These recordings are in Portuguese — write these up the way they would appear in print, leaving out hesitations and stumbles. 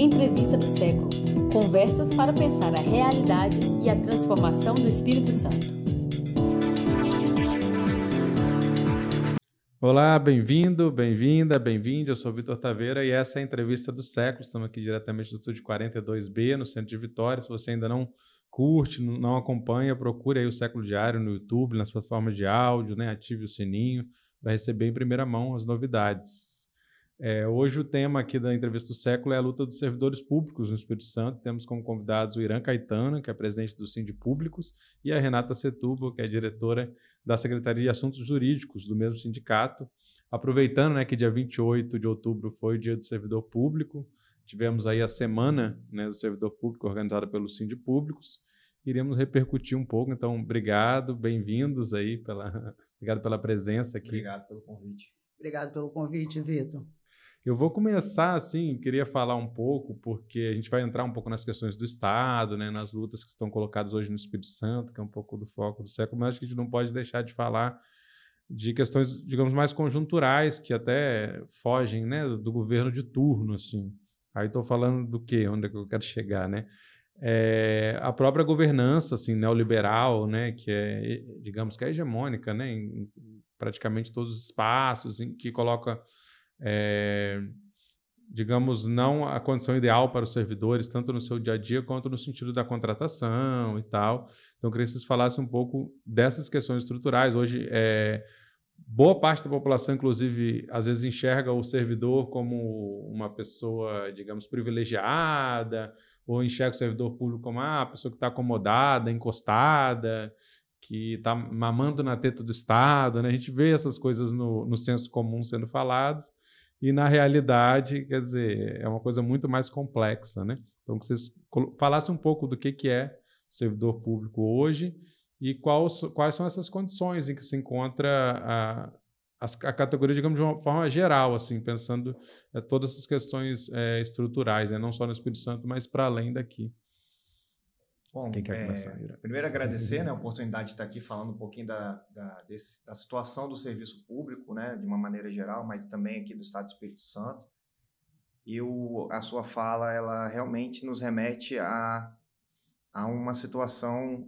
Entrevista do século. Conversas para pensar a realidade e a transformação do Espírito Santo. Olá, bem-vindo, bem-vinda, bem-vinde. Eu sou Vitor Taveira e essa é a Entrevista do século. Estamos aqui diretamente do estúdio 42B, no centro de Vitória. Se você ainda não curte, não acompanha, procure aí o Século Diário no YouTube, nas plataformas de áudio, né? Ative o sininho para receber em primeira mão as novidades. Hoje o tema aqui da Entrevista do século é a luta dos servidores públicos no Espírito Santo. Temos como convidados o Irã Caetano, que é presidente do Sindipúblicos, e a Renata Setúbal, que é diretora da Secretaria de Assuntos Jurídicos do mesmo sindicato. Aproveitando, né, que dia 28 de outubro foi o Dia do Servidor Público, tivemos aí a Semana, né, do Servidor Público organizada pelo Sindipúblicos. Iremos repercutir um pouco, então obrigado, bem-vindos aí, obrigado pela presença aqui. Obrigado pelo convite. Obrigado pelo convite, Vitor. Eu vou começar assim, queria falar um pouco, porque a gente vai entrar um pouco nas questões do Estado, né, nas lutas que estão colocadas hoje no Espírito Santo, que é um pouco do foco do século, mas acho que a gente não pode deixar de falar de questões, digamos, mais conjunturais, que até fogem, né, do governo de turno, assim. Aí estou falando do quê? Onde é que eu quero chegar, né? A própria governança, assim, neoliberal, né, que é, digamos, que é hegemônica, né, em praticamente todos os espaços, em que coloca digamos, não a condição ideal para os servidores, tanto no seu dia a dia quanto no sentido da contratação e tal. Então, eu queria que vocês falassem um pouco dessas questões estruturais. Hoje, boa parte da população, inclusive, às vezes enxerga o servidor como uma pessoa, digamos, privilegiada, ou enxerga o servidor público como uma pessoa que está acomodada, encostada, que está mamando na teta do Estado, né? A gente vê essas coisas no senso comum sendo faladas, e na realidade, quer dizer, é uma coisa muito mais complexa, né? Então, que vocês falassem um pouco do que é o servidor público hoje e quais são essas condições em que se encontra a categoria, digamos, de uma forma geral, assim, pensando todas essas questões estruturais, né? Não só no Espírito Santo, mas para além daqui. Bom, quem quer começar? Primeiro agradecer, né, a oportunidade de estar aqui falando um pouquinho da situação do serviço público, né, de uma maneira geral, mas também aqui do Estado do Espírito Santo. A sua fala, ela realmente nos remete a uma situação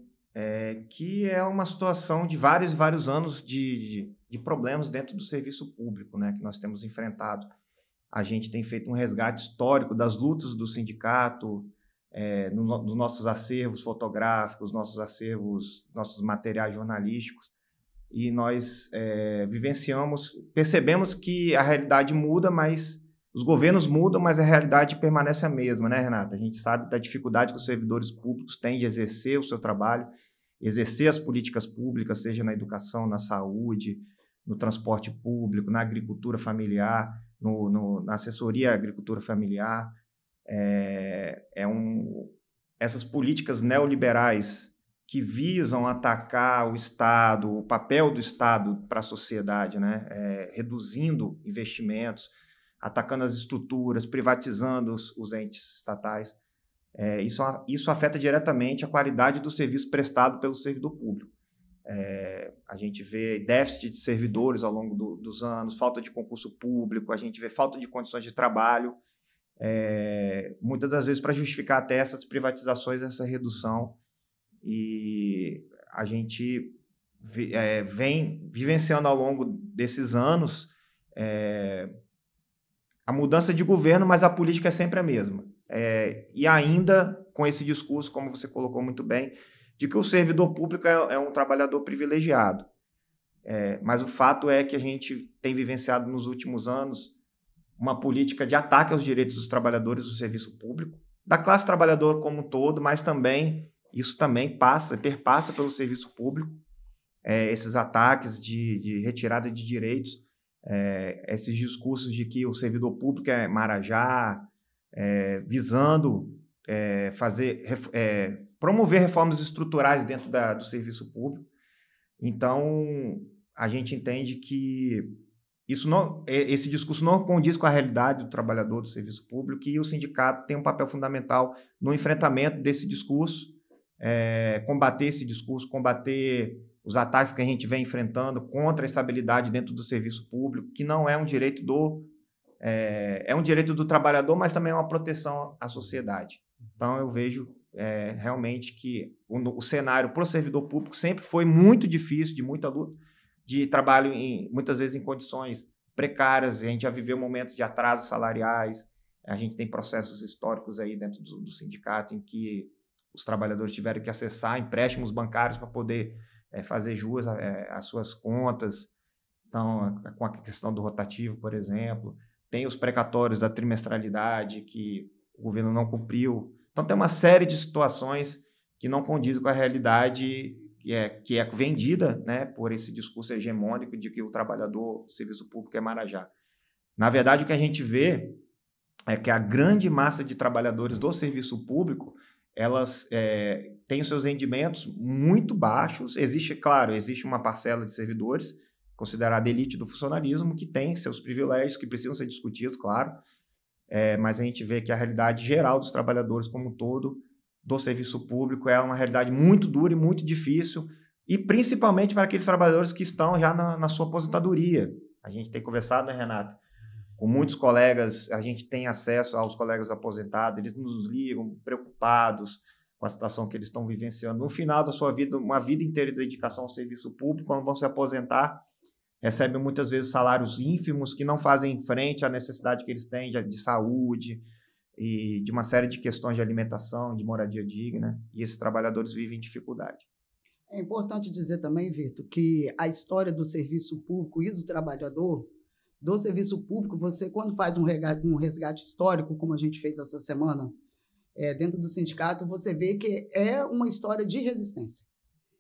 que é uma situação de vários e vários anos de problemas dentro do serviço público, né, que nós temos enfrentado. A gente tem feito um resgate histórico das lutas do sindicato, dos nossos acervos fotográficos, nossos materiais jornalísticos, e nós percebemos que a realidade muda, mas os governos mudam, mas a realidade permanece a mesma, né, Renata? A gente sabe da dificuldade que os servidores públicos têm de exercer o seu trabalho, exercer as políticas públicas, seja na educação, na saúde, no transporte público, na agricultura familiar, na assessoria à agricultura familiar. Essas políticas neoliberais que visam atacar o Estado, o papel do Estado para a sociedade, né? Reduzindo investimentos, atacando as estruturas, privatizando os entes estatais. Isso afeta diretamente a qualidade do serviço prestado pelo servidor público. A gente vê déficit de servidores ao longo dos anos, falta de concurso público, a gente vê falta de condições de trabalho, muitas das vezes para justificar até essas privatizações, essa redução, e a gente vem vivenciando ao longo desses anos a mudança de governo, mas a política é sempre a mesma, e ainda com esse discurso, como você colocou muito bem, de que o servidor público é um trabalhador privilegiado, mas o fato é que a gente tem vivenciado nos últimos anos uma política de ataque aos direitos dos trabalhadores do serviço público, da classe trabalhadora como um todo, mas também isso também perpassa pelo serviço público, esses ataques de retirada de direitos, esses discursos de que o servidor público é marajá, visando promover reformas estruturais dentro do serviço público. Então, a gente entende que esse discurso não condiz com a realidade do trabalhador do serviço público, e o sindicato tem um papel fundamental no enfrentamento desse discurso, combater esse discurso, combater os ataques que a gente vem enfrentando contra a estabilidade dentro do serviço público, que não é um direito do é um direito do trabalhador, mas também é uma proteção à sociedade. Então, eu vejo realmente que o cenário para o servidor público sempre foi muito difícil, de muita luta, de trabalho, muitas vezes, em condições precárias. A gente já viveu momentos de atrasos salariais, a gente tem processos históricos aí dentro do sindicato em que os trabalhadores tiveram que acessar empréstimos bancários para poder fazer jus às suas contas. Então, com a questão do rotativo, por exemplo, tem os precatórios da trimestralidade que o governo não cumpriu. Então, tem uma série de situações que não condizem com a realidade que é vendida, né, por esse discurso hegemônico de que o trabalhador do serviço público é marajá. Na verdade, o que a gente vê é que a grande massa de trabalhadores do serviço público, elas têm os seus rendimentos muito baixos. Existe uma parcela de servidores, considerada elite do funcionalismo, que tem seus privilégios, que precisam ser discutidos, claro, mas a gente vê que a realidade geral dos trabalhadores como um todo, do serviço público, é uma realidade muito dura e muito difícil, e principalmente para aqueles trabalhadores que estão já na sua aposentadoria. A gente tem conversado, né, Renato? Com muitos colegas, a gente tem acesso aos colegas aposentados, eles nos ligam preocupados com a situação que eles estão vivenciando. No final da sua vida, uma vida inteira de dedicação ao serviço público, quando vão se aposentar, recebem muitas vezes salários ínfimos que não fazem frente à necessidade que eles têm de saúde e de uma série de questões de alimentação, de moradia digna, e esses trabalhadores vivem em dificuldade. É importante dizer também, Vitor, que a história do serviço público e do trabalhador, do serviço público, você, quando faz um resgate histórico, como a gente fez essa semana, dentro do sindicato, você vê que é uma história de resistência.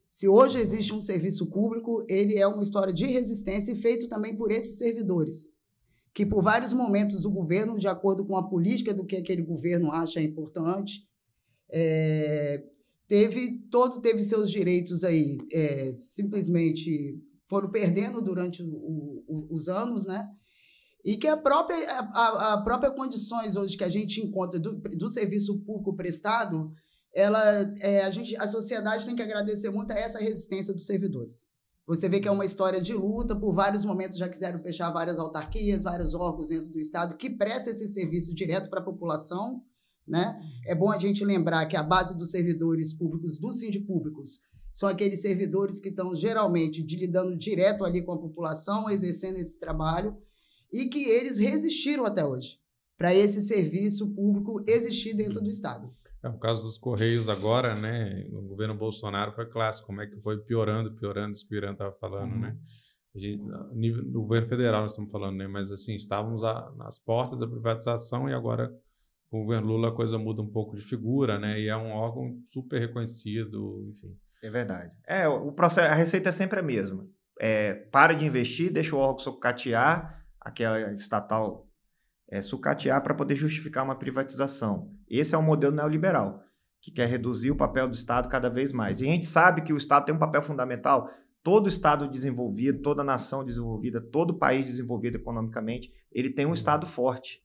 Se hoje existe um serviço público, ele é uma história de resistência feito também por esses servidores, que por vários momentos do governo, de acordo com a política do que aquele governo acha importante, teve seus direitos aí, simplesmente foram perdendo durante os anos, né? E que a própria condições hoje que a gente encontra do serviço público prestado, a sociedade tem que agradecer muito a essa resistência dos servidores. Você vê que é uma história de luta, por vários momentos já quiseram fechar várias autarquias, vários órgãos dentro do Estado que prestam esse serviço direto para a população, né? É bom a gente lembrar que a base dos servidores públicos, dos sindipúblicos, são aqueles servidores que estão geralmente lidando direto ali com a população, exercendo esse trabalho, e que eles resistiram até hoje para esse serviço público existir dentro do Estado. O caso dos Correios agora, né, no governo Bolsonaro foi clássico, como é que foi piorando isso que o Irã estava falando, né? No nível do governo federal nós estamos falando, né? Mas assim, estávamos nas portas da privatização e agora com o governo Lula a coisa muda um pouco de figura, né? E é um órgão super reconhecido, enfim. É verdade. O processo, a receita é sempre a mesma. Para de investir, deixa o órgão sucatear, aquela estatal sucatear para poder justificar uma privatização. Esse é o modelo neoliberal, que quer reduzir o papel do Estado cada vez mais. E a gente sabe que o Estado tem um papel fundamental. Todo Estado desenvolvido, toda nação desenvolvida, todo país desenvolvido economicamente, ele tem um Estado forte.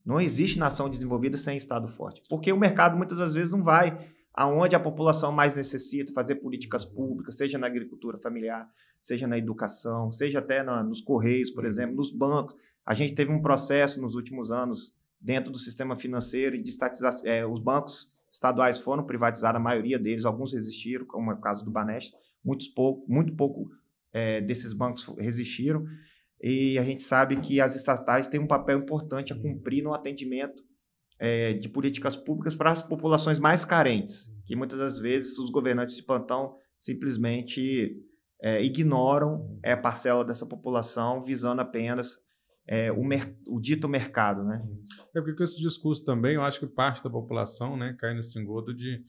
Não existe nação desenvolvida sem Estado forte. Porque o mercado, muitas das vezes, não vai aonde a população mais necessita, fazer políticas públicas, seja na agricultura familiar, seja na educação, seja até nos Correios, por exemplo, nos bancos. A gente teve um processo nos últimos anos dentro do sistema financeiro de estatizar. Os bancos estaduais foram privatizados, a maioria deles, alguns resistiram, como é o caso do Banespa, muito pouco desses bancos resistiram, e a gente sabe que as estatais têm um papel importante a cumprir no atendimento de políticas públicas para as populações mais carentes, que muitas das vezes os governantes de plantão simplesmente ignoram a parcela dessa população, visando apenas o dito mercado, né? Porque com esse discurso também, eu acho que parte da população, né, cai nesse engodo de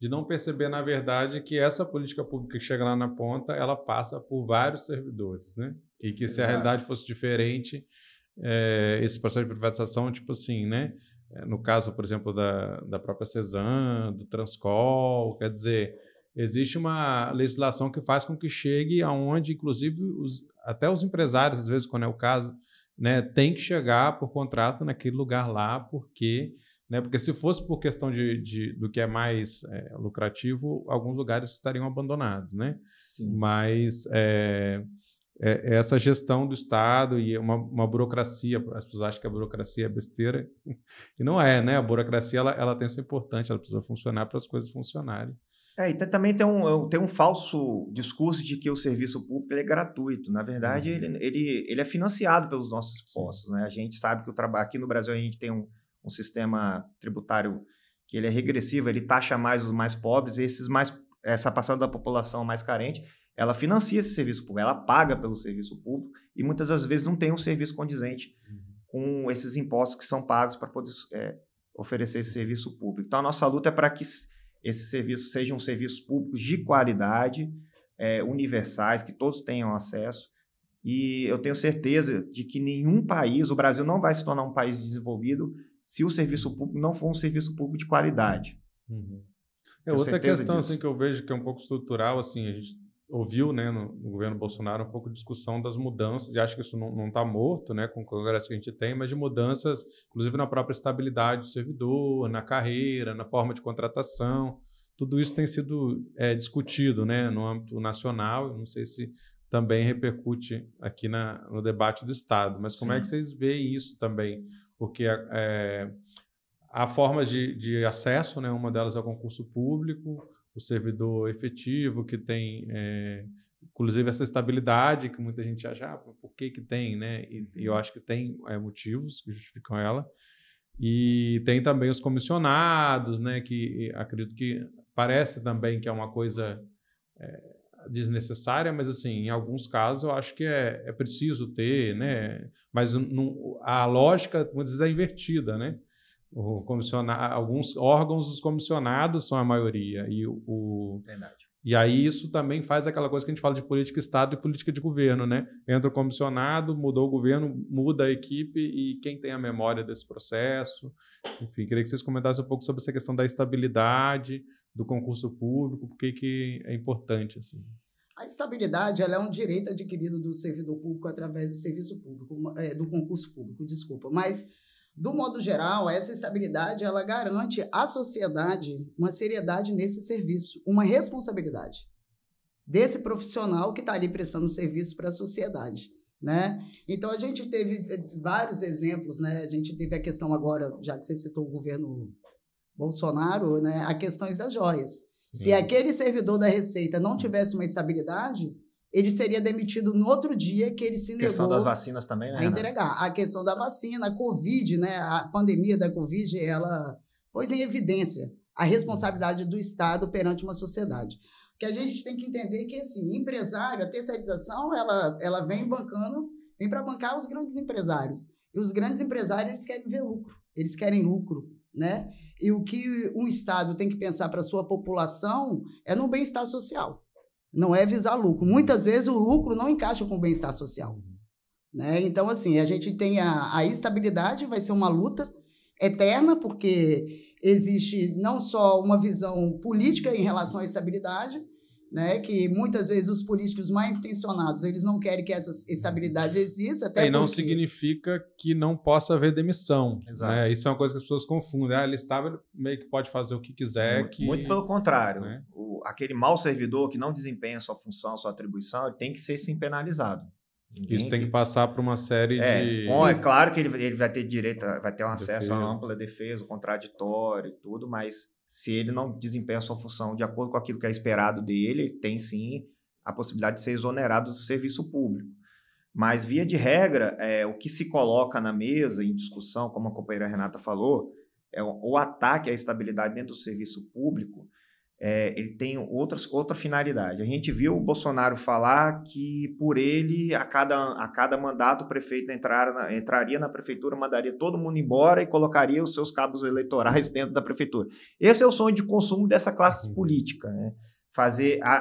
não perceber, na verdade, que essa política pública que chega lá na ponta, ela passa por vários servidores, né? E que se a realidade fosse diferente, esse processo de privatização, tipo assim, né? No caso, por exemplo, da própria Cesan, do Transcol, quer dizer, existe uma legislação que faz com que chegue aonde, inclusive, até os empresários, às vezes, quando é o caso, né, tem que chegar por contrato naquele lugar lá, porque se fosse por questão do que é mais lucrativo, alguns lugares estariam abandonados, né? Sim. Mas essa gestão do Estado e uma burocracia. As pessoas acham que a burocracia é besteira, e não é, né? A burocracia ela tem isso importante, ela precisa funcionar para as coisas funcionarem. E também tem um falso discurso de que o serviço público ele é gratuito. Na verdade, ele é financiado pelos nossos impostos, né? A gente sabe que aqui no Brasil a gente tem um sistema tributário que ele é regressivo, ele taxa mais os mais pobres, e essa parcela da população mais carente, ela financia esse serviço público, ela paga pelo serviço público e muitas das vezes não tem um serviço condizente com esses impostos que são pagos para poder oferecer esse serviço público. Então, a nossa luta é para que esses serviços sejam serviços públicos de qualidade, universais, que todos tenham acesso. E eu tenho certeza de que nenhum país, o Brasil não vai se tornar um país desenvolvido se o serviço público não for um serviço público de qualidade. Outra questão assim, que eu vejo que é um pouco estrutural, assim, a gente ouviu, né, no governo Bolsonaro um pouco de discussão das mudanças, e acho que isso não está morto, né, com o congresso que a gente tem, mas de mudanças, inclusive na própria estabilidade do servidor, na carreira, na forma de contratação. Tudo isso tem sido discutido, né, no âmbito nacional. Não sei se também repercute aqui no debate do Estado, mas como é que vocês veem isso também? Porque há formas de acesso, né, uma delas é o concurso público, o servidor efetivo, que tem, inclusive, essa estabilidade que muita gente acha, por que tem, né? E eu acho que tem motivos que justificam ela. E tem também os comissionados, né? Que acredito que parece também que é uma coisa desnecessária, mas, assim, em alguns casos eu acho que é preciso ter, né? Mas a lógica, muitas vezes, é invertida, né? Alguns órgãos, os comissionados são a maioria. Verdade. E aí isso também faz aquela coisa que a gente fala de política Estado e política de governo, né? Entra o comissionado, mudou o governo, muda a equipe, e quem tem a memória desse processo? Enfim, queria que vocês comentassem um pouco sobre essa questão da estabilidade do concurso público, por que é importante, assim. A estabilidade ela é um direito adquirido do servidor público através do serviço público, do concurso público, desculpa. Mas, do modo geral, essa estabilidade ela garante à sociedade uma seriedade nesse serviço, uma responsabilidade desse profissional que está ali prestando serviço para a sociedade, né? Então, a gente teve vários exemplos, né? A gente teve a questão agora, já que você citou o governo Bolsonaro, né? A questões das joias. Se aquele servidor da Receita não tivesse uma estabilidade, ele seria demitido no outro dia que ele se negou... A questão das vacinas também, né, a entregar. A questão da vacina, a Covid, né, a pandemia da Covid, ela pôs em evidência a responsabilidade do Estado perante uma sociedade. Porque a gente tem que entender que, assim, empresário, a terceirização, ela vem para bancar os grandes empresários. E os grandes empresários, eles querem ver lucro. Eles querem lucro, né? E o que um Estado tem que pensar para a sua população é no bem-estar social. Não é visar lucro. Muitas vezes o lucro não encaixa com o bem-estar social, né? Então, assim, a gente tem a estabilidade, vai ser uma luta eterna, porque existe não só uma visão política em relação à estabilidade, né, que muitas vezes os políticos mais intencionados, eles não querem que essa estabilidade exista. Até e não significa que não possa haver demissão. Exato. Né? Isso é uma coisa que as pessoas confundem. Ele estava meio que pode fazer o que quiser. Muito pelo contrário. Né? Aquele mau servidor que não desempenha sua função, sua atribuição, ele tem que ser sim penalizado. Isso tem que passar por uma série de... Bom, é claro que ele vai ter direito, vai ter um acesso à ampla defesa, contraditório e tudo, mas se ele não desempenha a sua função de acordo com aquilo que é esperado dele, ele tem sim a possibilidade de ser exonerado do serviço público. Mas, via de regra, o que se coloca na mesa em discussão, como a companheira Renata falou, o ataque à estabilidade dentro do serviço público, ele tem outra finalidade. A gente viu o Bolsonaro falar que, por ele, a cada mandato, o prefeito entraria na prefeitura, mandaria todo mundo embora e colocaria os seus cabos eleitorais dentro da prefeitura. Esse é o sonho de consumo dessa classe política, né?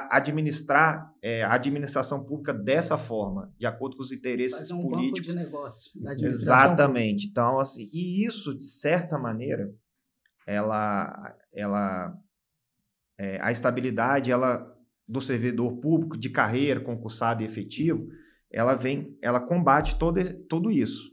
Administrar a administração pública dessa forma, de acordo com os interesses políticos. Banco de negócios da administração Exatamente. pública. Então, assim, e isso, de certa maneira, a estabilidade do servidor público de carreira, concursado e efetivo, ela combate tudo isso.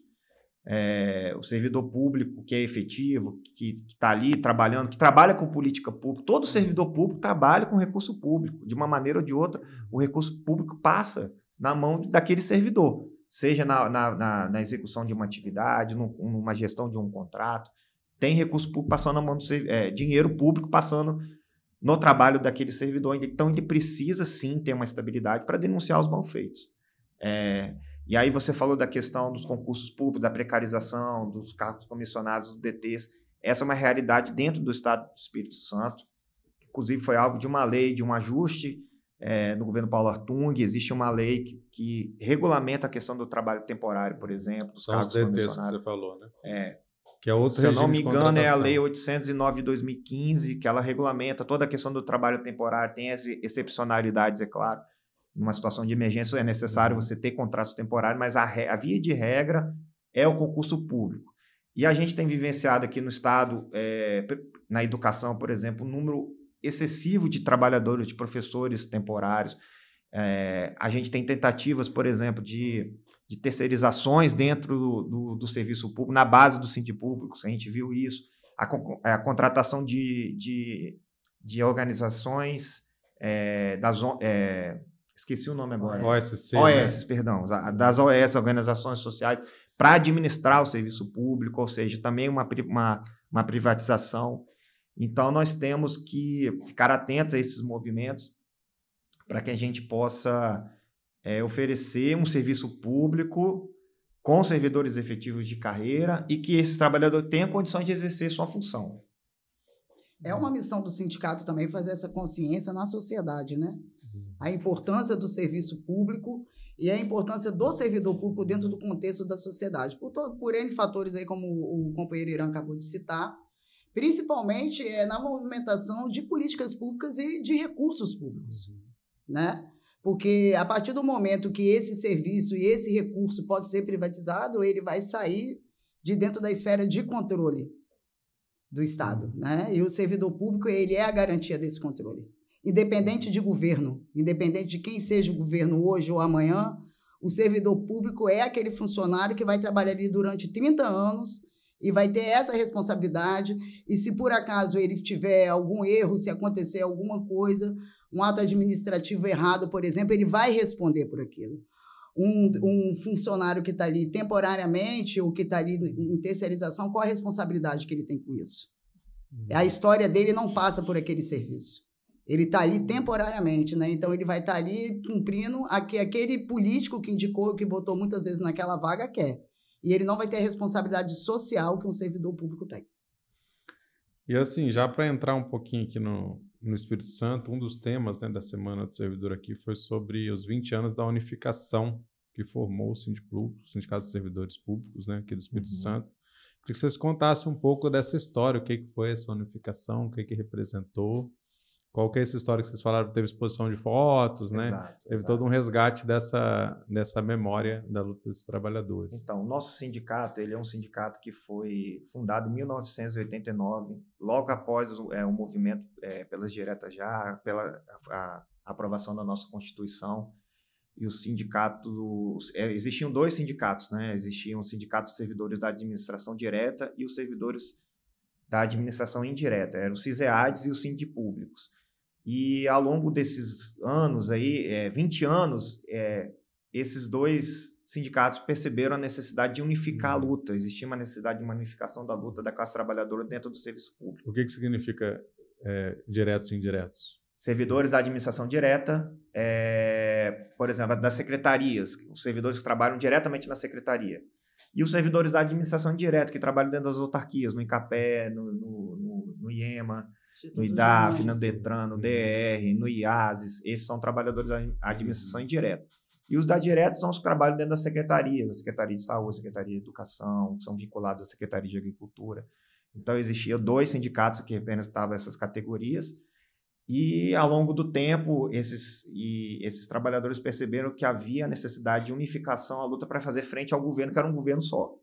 O servidor público que é efetivo, que está ali trabalhando, que trabalha com política pública, todo servidor público trabalha com recurso público. De uma maneira ou de outra, o recurso público passa na mão daquele servidor, seja na execução de uma atividade, numa gestão de um contrato. Tem recurso público passando na mão dinheiro público passando no trabalho daquele servidor. Então, ele precisa, sim, ter uma estabilidade para denunciar os malfeitos. E aí você falou da questão dos concursos públicos, da precarização, dos cargos comissionados, dos DTs. Essa é uma realidade dentro do Estado do Espírito Santo. Inclusive, foi alvo de uma lei, de um ajuste no governo Paulo Artung. Existe uma lei que regulamenta a questão do trabalho temporário, por exemplo, dos cargos comissionados. Que você falou, né? Que é outro se eu não me engano, é a Lei 809 de 2015, que ela regulamenta toda a questão do trabalho temporário. Tem as excepcionalidades, é claro. Numa situação de emergência é necessário você ter contrato temporário, mas a via de regra é o concurso público. E a gente tem vivenciado aqui no Estado, na educação, por exemplo, um número excessivo de trabalhadores, de professores temporários. A gente tem tentativas, por exemplo, de terceirizações dentro do serviço público, na base do Sindipúblico, a gente viu isso. A contratação de organizações esqueci o nome agora. OS, perdão. Das OS, Organizações Sociais, para administrar o serviço público, ou seja, também uma privatização. Então, nós temos que ficar atentos a esses movimentos para que a gente possa oferecer um serviço público com servidores efetivos de carreira e que esse trabalhador tenha condições de exercer sua função. É uma missão do sindicato também fazer essa consciência na sociedade, né? A importância do serviço público e a importância do servidor público dentro do contexto da sociedade. Por N fatores aí, como o companheiro Irã acabou de citar, principalmente na movimentação de políticas públicas e de recursos públicos, né? Porque a partir do momento que esse serviço e esse recurso pode ser privatizado, ele vai sair de dentro da esfera de controle do Estado, né? E o servidor público, ele é a garantia desse controle. Independente de governo, independente de quem seja o governo hoje ou amanhã, o servidor público é aquele funcionário que vai trabalhar ali durante 30 anos e vai ter essa responsabilidade. E se por acaso ele tiver algum erro, se acontecer alguma coisa, um ato administrativo errado, por exemplo, ele vai responder por aquilo. Um funcionário que está ali temporariamente ou que está ali em terceirização, qual a responsabilidade que ele tem com isso? A história dele não passa por aquele serviço. Ele está ali temporariamente, né? Então, ele vai estar ali cumprindo aquele político que indicou, que botou muitas vezes naquela vaga, quer. E ele não vai ter a responsabilidade social que um servidor público tem. E assim, já para entrar um pouquinho aqui no Espírito Santo, um dos temas, né, da Semana do Servidor aqui foi sobre os 20 anos da unificação que formou o Sindicato de Servidores Públicos, né, aqui do Espírito Santo. Queria que vocês contassem um pouco dessa história, o que foi essa unificação, o que representou. Qual que é essa história que vocês falaram? Teve exposição de fotos, né? Teve todo um resgate dessa memória da luta desses trabalhadores. Então, o nosso sindicato, ele é um sindicato que foi fundado em 1989, logo após o movimento pelas diretas já, pela a aprovação da nossa Constituição. E os sindicatos... existiam dois sindicatos, né? Existiam o Sindicato dos Servidores da Administração Direta e os servidores da Administração Indireta. Eram os CISEADs e os Sindipúblicos. E ao longo desses anos, 20 anos, esses dois sindicatos perceberam a necessidade de unificar a luta. Existia uma necessidade de uma unificação da luta da classe trabalhadora dentro do serviço público. O que significa diretos e indiretos? Servidores da administração direta, por exemplo, das secretarias, os servidores que trabalham diretamente na secretaria. E os servidores da administração indireta, que trabalham dentro das autarquias, no ICAPE, no IEMA, no IDAF, no DETRAN, no DR, no IASES. Esses são trabalhadores da administração indireta. E os da direta são os que trabalham dentro das secretarias, a Secretaria de Saúde, a Secretaria de Educação, que são vinculados à Secretaria de Agricultura. Então, existiam dois sindicatos que representavam essas categorias. E, ao longo do tempo, esses trabalhadores perceberam que havia necessidade de unificação, a luta para fazer frente ao governo, que era um governo só,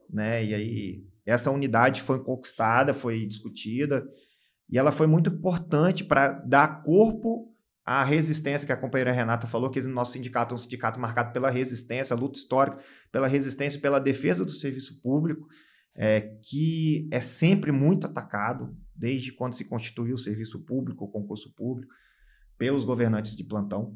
né? E aí, essa unidade foi conquistada, foi discutida, e ela foi muito importante para dar corpo à resistência que a companheira Renata falou, que o nosso sindicato é um sindicato marcado pela resistência, a luta histórica, pela resistência, pela defesa do serviço público, que é sempre muito atacado, desde quando se constituiu o serviço público, o concurso público, pelos governantes de plantão.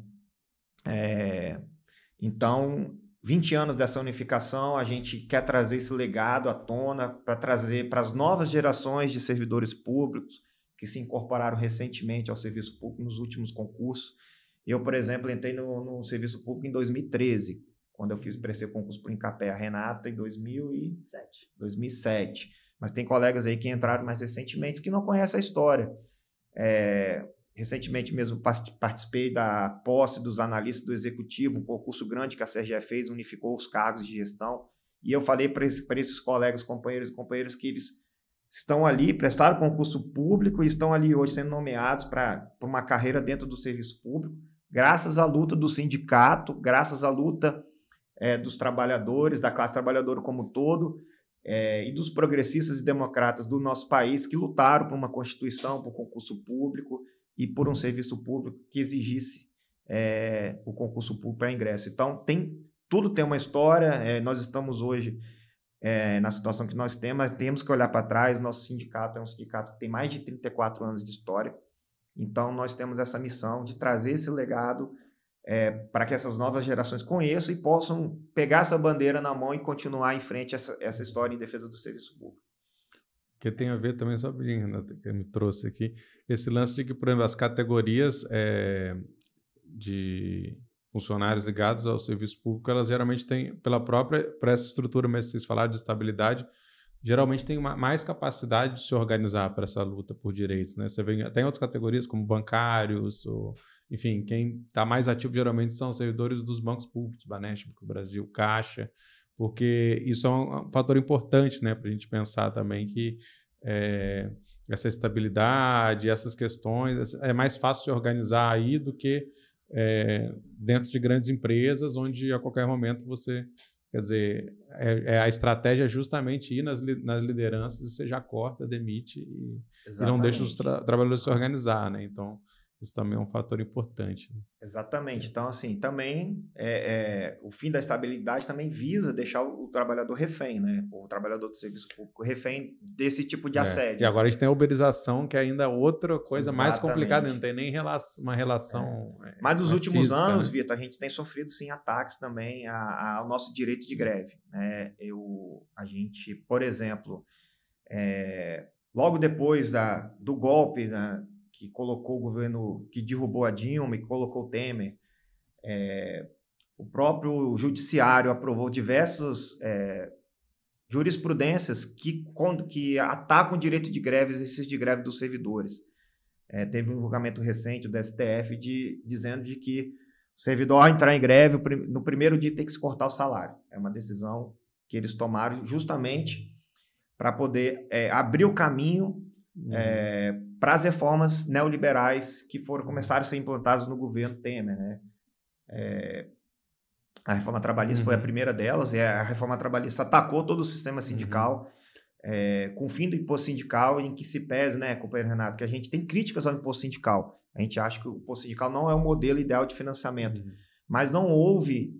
Então, 20 anos dessa unificação, a gente quer trazer esse legado à tona para trazer para as novas gerações de servidores públicos que se incorporaram recentemente ao serviço público nos últimos concursos. Eu, por exemplo, entrei no serviço público em 2013, quando eu prestei o concurso para o Incapé, a Renata, em 2007. Mas tem colegas aí que entraram mais recentemente que não conhecem a história. Recentemente mesmo participei da posse dos analistas do Executivo, um concurso grande que a CGE fez, unificou os cargos de gestão. E eu falei para esses colegas, companheiros e companheiras, que eles estão ali, prestaram concurso público e estão ali hoje sendo nomeados para uma carreira dentro do serviço público, graças à luta do sindicato, graças à luta dos trabalhadores, da classe trabalhadora como um todo, e dos progressistas e democratas do nosso país que lutaram por uma Constituição, por concurso público e por um serviço público que exigisse o concurso público para ingresso. Então, tudo tem uma história. Nós estamos hoje na situação que nós temos, mas temos que olhar para trás. Nosso sindicato é um sindicato que tem mais de 34 anos de história. Então, nós temos essa missão de trazer esse legado para que essas novas gerações conheçam e possam pegar essa bandeira na mão e continuar em frente essa história em defesa do serviço público. Que tem a ver também, só Renata, que me trouxe aqui, esse lance de que, por exemplo, as categorias de funcionários ligados ao serviço público, elas geralmente têm, para essa estrutura mesmo que vocês falaram de estabilidade, geralmente tem mais capacidade de se organizar para essa luta por direitos, né? Você vê até em outras categorias, como bancários, enfim, quem está mais ativo geralmente são os servidores dos bancos públicos, Banesp, Banco do Brasil, Caixa, porque isso é um fator importante, né, para a gente pensar também que essa estabilidade, essas questões, é mais fácil se organizar aí do que dentro de grandes empresas, onde a qualquer momento você... Quer dizer, a estratégia é justamente ir nas lideranças e você já corta, demite e não deixa os trabalhadores se organizar, né? Então, isso também é um fator importante. Exatamente. Então, assim, também o fim da estabilidade também visa deixar o trabalhador refém, né? O trabalhador do serviço público refém desse tipo de assédio. E agora a gente tem a uberização, que é ainda outra coisa mais complicada, não tem nem uma relação. Mas nos últimos física, anos, né? Vitor, a gente tem sofrido sim ataques também ao nosso direito de greve, né? A gente, por exemplo, logo depois do golpe, né, que colocou o governo, que derrubou a Dilma e colocou o Temer, o próprio judiciário aprovou diversas jurisprudências que atacam o direito de greve, exercício de greve dos servidores. Teve um julgamento recente do STF dizendo de que o servidor, ao entrar em greve, no primeiro dia tem que se cortar o salário. É uma decisão que eles tomaram justamente para poder abrir o caminho para as reformas neoliberais que começaram a ser implantadas no governo Temer, né? A reforma trabalhista foi a primeira delas, e a reforma trabalhista atacou todo o sistema sindical, com o fim do imposto sindical, em que se pese, né, companheiro Renato, que a gente tem críticas ao imposto sindical. A gente acha que o imposto sindical não é o modelo ideal de financiamento, mas não houve,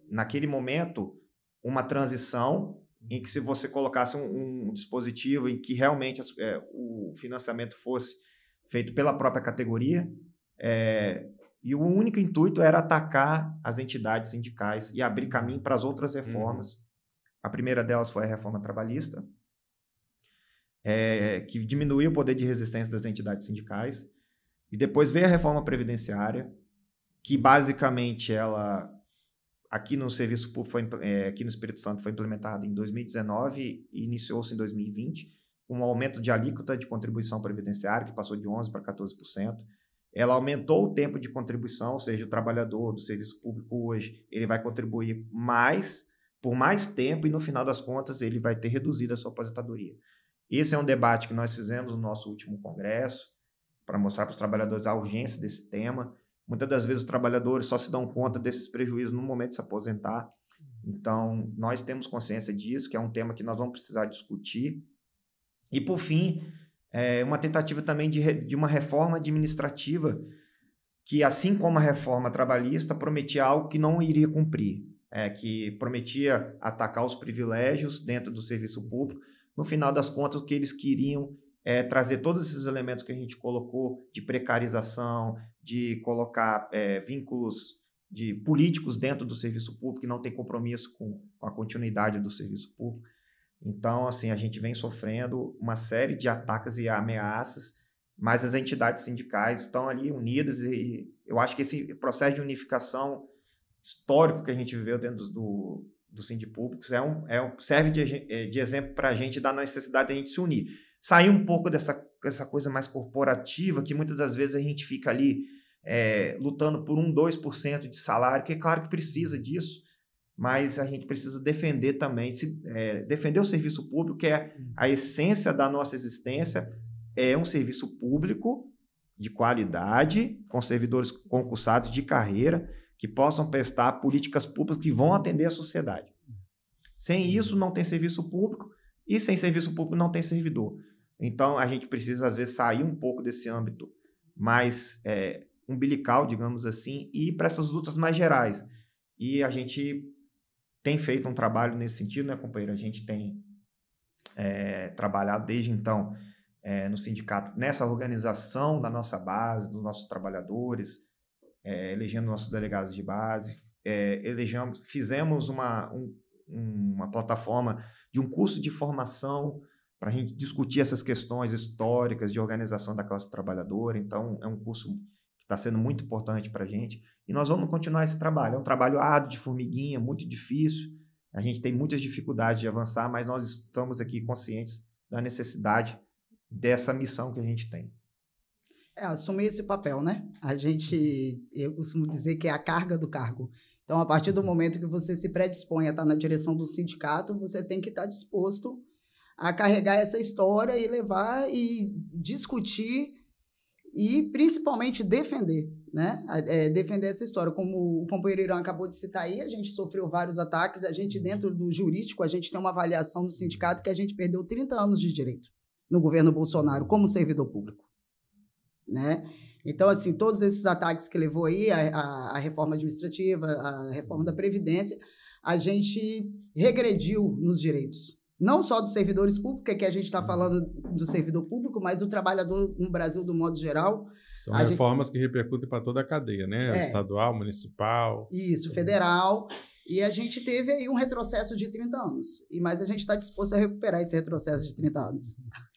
naquele momento, uma transição em que, se você colocasse um dispositivo em que realmente o financiamento fosse feito pela própria categoria, e o único intuito era atacar as entidades sindicais e abrir caminho para as outras reformas. A primeira delas foi a reforma trabalhista, que diminuiu o poder de resistência das entidades sindicais, e depois veio a reforma previdenciária, que basicamente ela... Aqui no serviço público, aqui no Espírito Santo, foi implementado em 2019 e iniciou-se em 2020, com um aumento de alíquota de contribuição previdenciária, que passou de 11% para 14%. Ela aumentou o tempo de contribuição, ou seja, o trabalhador do serviço público hoje ele vai contribuir por mais tempo e, no final das contas, ele vai ter reduzido a sua aposentadoria. Esse é um debate que nós fizemos no nosso último congresso, para mostrar para os trabalhadores a urgência desse tema. Muitas das vezes os trabalhadores só se dão conta desses prejuízos no momento de se aposentar. Então, nós temos consciência disso, que é um tema que nós vamos precisar discutir. E, por fim, uma tentativa também de uma reforma administrativa que, assim como a reforma trabalhista, prometia algo que não iria cumprir, que prometia atacar os privilégios dentro do serviço público. No final das contas, o que eles queriam trazer todos esses elementos que a gente colocou de precarização, de colocar vínculos de políticos dentro do serviço público que não tem compromisso com a continuidade do serviço público. Então, assim, a gente vem sofrendo uma série de ataques e ameaças, mas as entidades sindicais estão ali unidas e eu acho que esse processo de unificação histórico que a gente viveu dentro do Sindipúblicos serve de exemplo para a gente da necessidade de a gente se unir. Sair um pouco dessa coisa mais corporativa, que muitas das vezes a gente fica ali lutando por 2% de salário, que é claro que precisa disso, mas a gente precisa defender também, defender o serviço público, que é a essência da nossa existência, é um serviço público de qualidade, com servidores concursados de carreira, que possam prestar políticas públicas que vão atender a sociedade. Sem isso, não tem serviço público, e sem serviço público não tem servidor. Então, a gente precisa, às vezes, sair um pouco desse âmbito mais umbilical, digamos assim, e ir para essas lutas mais gerais. E a gente tem feito um trabalho nesse sentido, né, companheiro? A gente tem trabalhado desde então no sindicato, nessa organização da nossa base, dos nossos trabalhadores, elegendo nossos delegados de base, fizemos uma plataforma de um curso de formação para a gente discutir essas questões históricas de organização da classe trabalhadora. Então, é um curso que está sendo muito importante para a gente. E nós vamos continuar esse trabalho. É um trabalho árduo, de formiguinha, muito difícil. A gente tem muitas dificuldades de avançar, mas nós estamos aqui conscientes da necessidade dessa missão que a gente tem. Assumir esse papel, né? Eu costumo dizer que é a carga do cargo. Então, a partir do momento que você se predispõe a estar na direção do sindicato, você tem que estar disposto a carregar essa história e levar e discutir e, principalmente, defender, né? Defender essa história. Como o companheiro Irã acabou de citar aí, a gente sofreu vários ataques, a gente, dentro do jurídico, a gente tem uma avaliação do sindicato que a gente perdeu 30 anos de direito no governo Bolsonaro como servidor público, né? Então, assim, todos esses ataques que levou aí, a reforma administrativa, a reforma da Previdência, a gente regrediu nos direitos. Não só dos servidores públicos, que a gente está falando do servidor público, mas do trabalhador no Brasil, do modo geral. São reformas que repercutem para toda a cadeia, né? Estadual, municipal. Isso, federal. E a gente teve aí um retrocesso de 30 anos. Mas a gente está disposto a recuperar esse retrocesso de 30 anos.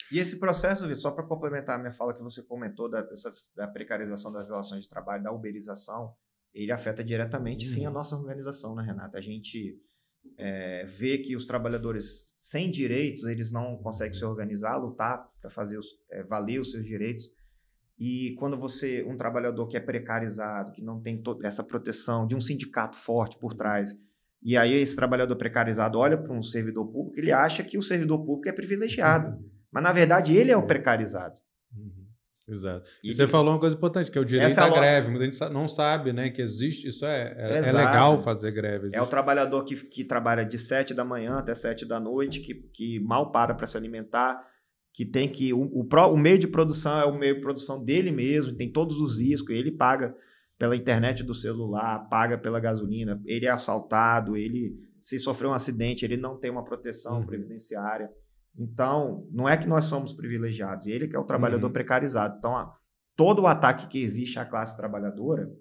E esse processo, Vitor, só para complementar a minha fala que você comentou da precarização das relações de trabalho, da uberização, ele afeta diretamente, sim, a nossa organização, né, Renata? A gente vê que os trabalhadores sem direitos, eles não conseguem se organizar, lutar para fazer valer os seus direitos. E quando um trabalhador que é precarizado, que não tem toda essa proteção de um sindicato forte por trás, e aí esse trabalhador precarizado olha para um servidor público, ele acha que o servidor público é privilegiado. Mas, na verdade, ele é o precarizado. Exato. E você falou uma coisa importante, que é o direito à greve. Muita gente não sabe, né, que existe. Isso é legal fazer greve. Existe. É o trabalhador que trabalha de 7 da manhã até 7 da noite, que mal para se alimentar, que tem que... O meio de produção é o meio de produção dele mesmo, tem todos os riscos, ele paga pela internet do celular, paga pela gasolina, ele é assaltado, se sofreu um acidente, ele não tem uma proteção previdenciária. Então, não é que nós somos privilegiados, ele que é o trabalhador precarizado. Então, todo o ataque que existe à classe trabalhadora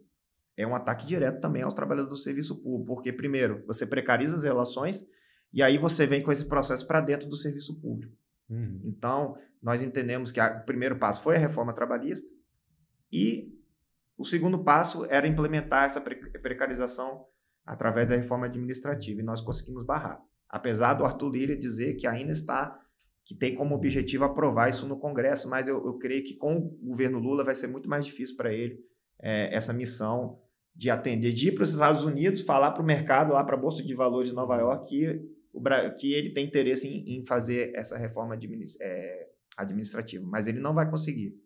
é um ataque direto também ao trabalhador do serviço público, porque, primeiro, você precariza as relações e aí você vem com esse processo para dentro do serviço público. Então, nós entendemos que o primeiro passo foi a reforma trabalhista e o segundo passo era implementar essa precarização através da reforma administrativa, e nós conseguimos barrar. Apesar do Arthur Lira dizer que ainda que tem como objetivo aprovar isso no Congresso, mas eu creio que com o governo Lula vai ser muito mais difícil para ele essa missão de atender, de ir para os Estados Unidos, falar para o mercado, lá para a Bolsa de Valores de Nova York, que ele tem interesse em fazer essa reforma administrativa, mas ele não vai conseguir.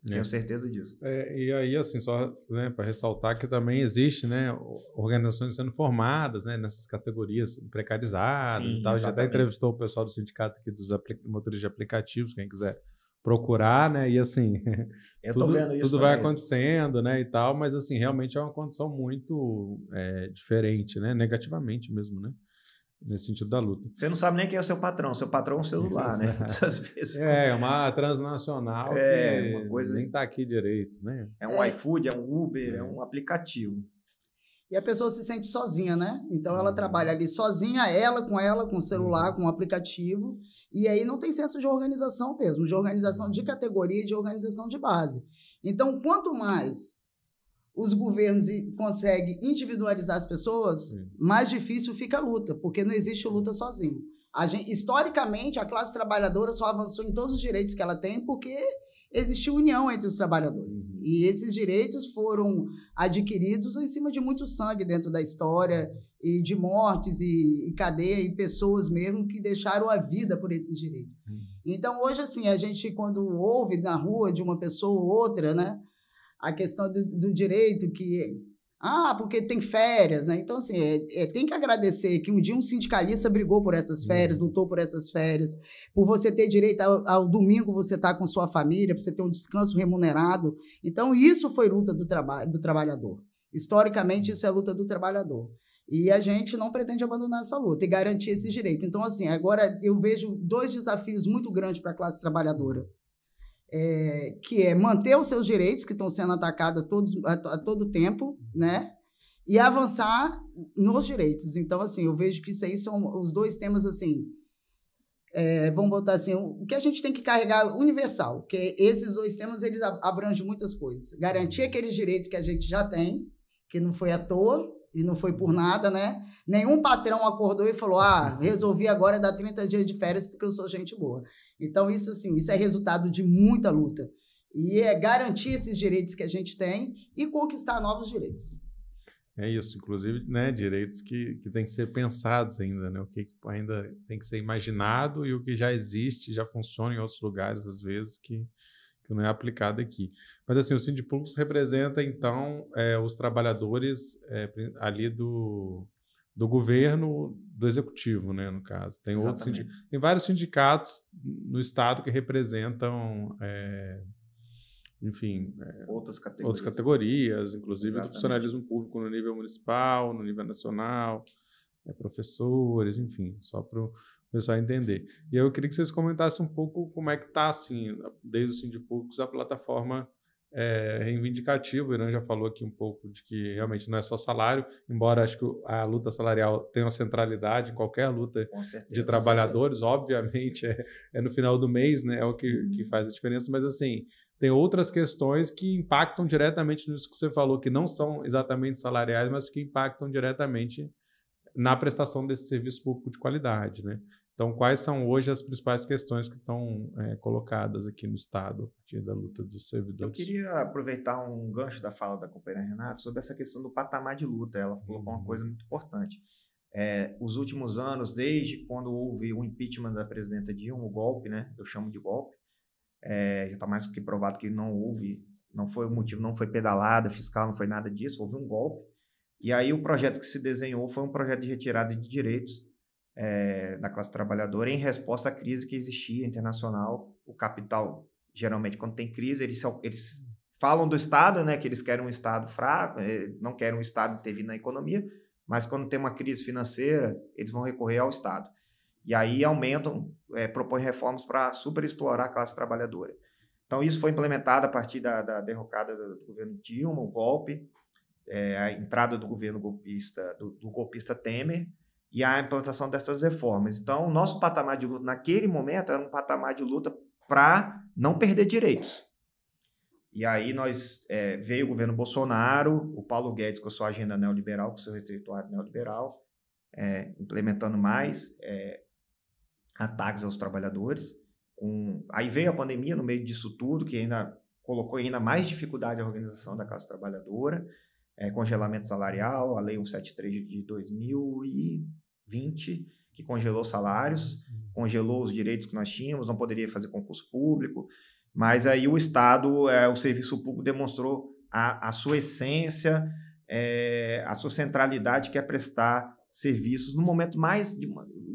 Tenho certeza disso. E aí, assim, só, né, para ressaltar que também existe, né, organizações sendo formadas, né, nessas categorias precarizadas. Sim, e tal. Já até entrevistou o pessoal do sindicato aqui dos motoristas de aplicativos, quem quiser procurar, né, e assim, tudo vai acontecendo, né, e tal, mas assim, realmente é uma condição muito diferente, né, negativamente mesmo, né, nesse sentido da luta. Você não sabe nem quem é o seu patrão é um celular, né? Muitas vezes. Uma transnacional que uma coisa... nem está aqui direito, né? É um iFood, é um Uber, é um aplicativo. e a pessoa se sente sozinha, né? Então, ela trabalha ali sozinha, ela, com o celular, com o aplicativo, e aí não tem senso de organização mesmo, de organização de categoria, de organização de base. Então, quanto mais os governos conseguem individualizar as pessoas, mais difícil fica a luta, porque não existe luta sozinho. Historicamente, a classe trabalhadora só avançou em todos os direitos que ela tem porque existiu união entre os trabalhadores. E esses direitos foram adquiridos em cima de muito sangue dentro da história, e de mortes, e cadeia, e pessoas mesmo que deixaram a vida por esses direitos. Então, hoje, assim, a gente, quando ouve na rua de uma pessoa ou outra, né, a questão do direito que... porque tem férias, né? Então, assim, tem que agradecer que um dia um sindicalista brigou por essas férias, lutou por essas férias, por você ter direito ao domingo você estar com sua família, para você ter um descanso remunerado. Então, isso foi luta do trabalhador. Historicamente, isso é luta do trabalhador. E a gente não pretende abandonar essa luta e garantir esse direito. Então, assim, agora eu vejo 2 desafios muito grandes para a classe trabalhadora. Que é manter os seus direitos, que estão sendo atacados a todo tempo, né? E avançar nos direitos. Então, assim, eu vejo que isso aí são os 2 temas, assim, vamos botar assim, o que a gente tem que carregar universal, que esses 2 temas, eles abrangem muitas coisas. Garantir aqueles direitos que a gente já tem, que não foi à toa, e não foi por nada, né? Nenhum patrão acordou e falou, resolvi agora dar 30 dias de férias porque eu sou gente boa. Então, isso, assim, isso é resultado de muita luta. E é garantir esses direitos que a gente tem e conquistar novos direitos. É isso, inclusive, né, direitos que têm que ser pensados ainda, né? O que ainda tem que ser imaginado e o que já existe, já funciona em outros lugares, às vezes, que não é aplicado aqui. Mas, assim, o Sindipulcros representa, então, os trabalhadores ali do governo, do executivo, né, no caso. Tem tem vários sindicatos no estado que representam, enfim, outras categorias, inclusive do funcionalismo público no nível municipal, no nível nacional, professores, enfim, só para o pessoal entender. E eu queria que vocês comentassem um pouco como é que está, assim, desde o Sindipulcros, a plataforma reivindicativa. O Irã já falou aqui um pouco de que realmente não é só salário, embora acho que a luta salarial tenha uma centralidade em qualquer luta de trabalhadores, obviamente é no final do mês, né, é o que faz a diferença, mas assim, tem outras questões que impactam diretamente nisso que você falou, que não são exatamente salariais, mas que impactam diretamente na prestação desse serviço público de qualidade, né? Então, quais são hoje as principais questões que estão colocadas aqui no Estado, a partir da luta dos servidores? Eu queria aproveitar um gancho da fala da companheira Renata sobre essa questão do patamar de luta. Ela colocou uma coisa muito importante. Os últimos anos, desde quando houve o impeachment da presidenta Dilma, o golpe, né? Eu chamo de golpe, já está mais do que provado que não houve, não foi o motivo, não foi pedalada fiscal, não foi nada disso, houve um golpe. E aí o projeto que se desenhou foi um projeto de retirada de direitos da classe trabalhadora em resposta à crise que existia internacional. O capital, geralmente, quando tem crise, eles falam do Estado, né, que eles querem um Estado fraco, não querem um Estado intervir na economia, mas quando tem uma crise financeira, eles vão recorrer ao Estado. E aí aumentam, propõem reformas para superexplorar a classe trabalhadora. Então, isso foi implementado a partir da derrocada do governo Dilma, o golpe, a entrada do governo golpista, do golpista Temer, e a implantação dessas reformas. Então, o nosso patamar de luta, naquele momento, era um patamar de luta para não perder direitos. E aí veio o governo Bolsonaro, o Paulo Guedes com a sua agenda neoliberal, com o seu receituário neoliberal, implementando mais ataques aos trabalhadores. Aí veio a pandemia no meio disso tudo, que ainda colocou ainda mais dificuldade à organização da classe trabalhadora, congelamento salarial, a Lei 173 de 2020, que congelou salários, congelou os direitos que nós tínhamos, não poderia fazer concurso público, mas aí o Estado, o serviço público demonstrou a sua essência, a sua centralidade, que é prestar serviços no momento mais,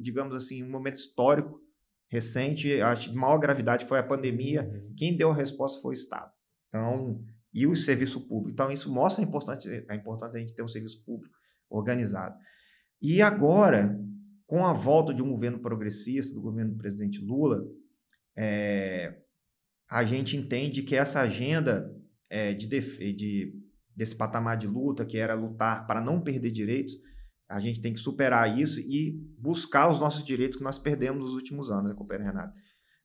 digamos assim, um momento histórico, recente, acho de maior gravidade foi a pandemia. Quem deu a resposta foi o Estado. Então, e o serviço público. Então, isso mostra a importância da gente ter um serviço público organizado. E agora, com a volta de um governo progressista, do governo do presidente Lula, a gente entende que essa agenda de desse patamar de luta, que era lutar para não perder direitos, a gente tem que superar isso e buscar os nossos direitos que nós perdemos nos últimos anos, né, companheiro Renato?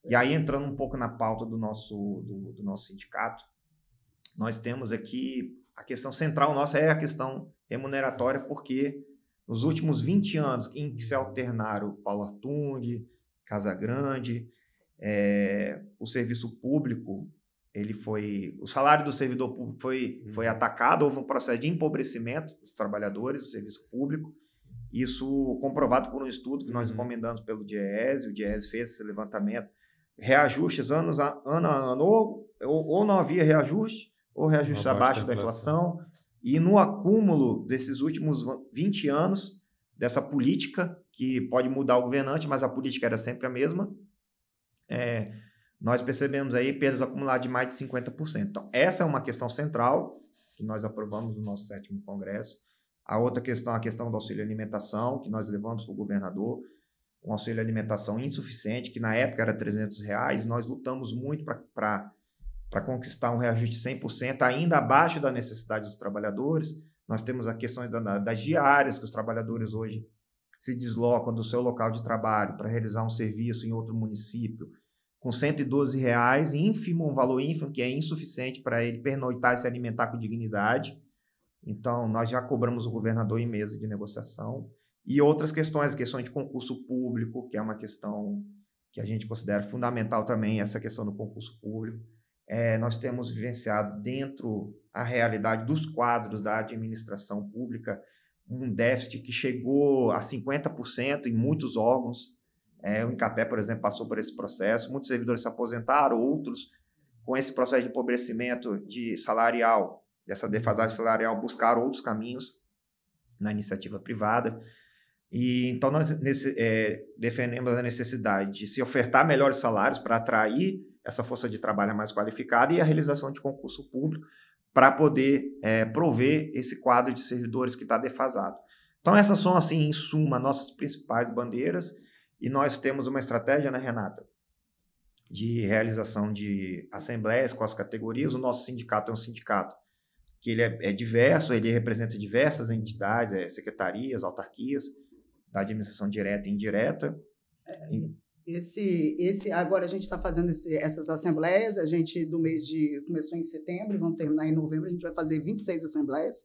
E aí, entrando um pouco na pauta do nosso sindicato, nós temos aqui, a questão central nossa é a questão remuneratória, porque nos últimos 20 anos em que se alternaram Paulo Artung, Casagrande, o serviço público, o salário do servidor público foi atacado, houve um processo de empobrecimento dos trabalhadores do serviço público, isso comprovado por um estudo que nós encomendamos pelo DIEESE, o DIEESE fez esse levantamento, reajustes ano a ano, ou não havia reajuste, ou reajuste abaixo da inflação, e no acúmulo desses últimos 20 anos, dessa política, que pode mudar o governante, mas a política era sempre a mesma, nós percebemos aí perdas acumuladas de mais de 50%. Então, essa é uma questão central, que nós aprovamos no nosso 7º Congresso. A outra questão, a questão do auxílio alimentação, que nós levamos para o governador, um auxílio alimentação insuficiente, que na época era R$300, nós lutamos muito para conquistar um reajuste 100%, ainda abaixo da necessidade dos trabalhadores. Nós temos a questão das diárias, que os trabalhadores hoje se deslocam do seu local de trabalho para realizar um serviço em outro município, com R$112, ínfimo, um valor ínfimo, que é insuficiente para ele pernoitar e se alimentar com dignidade. Então, nós já cobramos o governador em mesa de negociação. E outras questões de concurso público, que é uma questão que a gente considera fundamental também, essa questão do concurso público. Nós temos vivenciado dentro a realidade dos quadros da administração pública um déficit que chegou a 50% em muitos órgãos. O INCAPé, por exemplo, passou por esse processo. Muitos servidores se aposentaram, outros, com esse processo de empobrecimento salarial, dessa defasagem salarial, buscaram outros caminhos na iniciativa privada. E então nós defendemos a necessidade de se ofertar melhores salários para atrair essa força de trabalho mais qualificada e a realização de concurso público para poder prover esse quadro de servidores que está defasado. Então essas são, assim, em suma, nossas principais bandeiras, e nós temos uma estratégia, né, Renata, de realização de assembleias com as categorias. O nosso sindicato é um sindicato que ele é diverso, ele representa diversas entidades, secretarias, autarquias, da administração direta e indireta. Agora a gente está fazendo essas assembleias, a gente começou em setembro, vamos terminar em novembro, a gente vai fazer 26 assembleias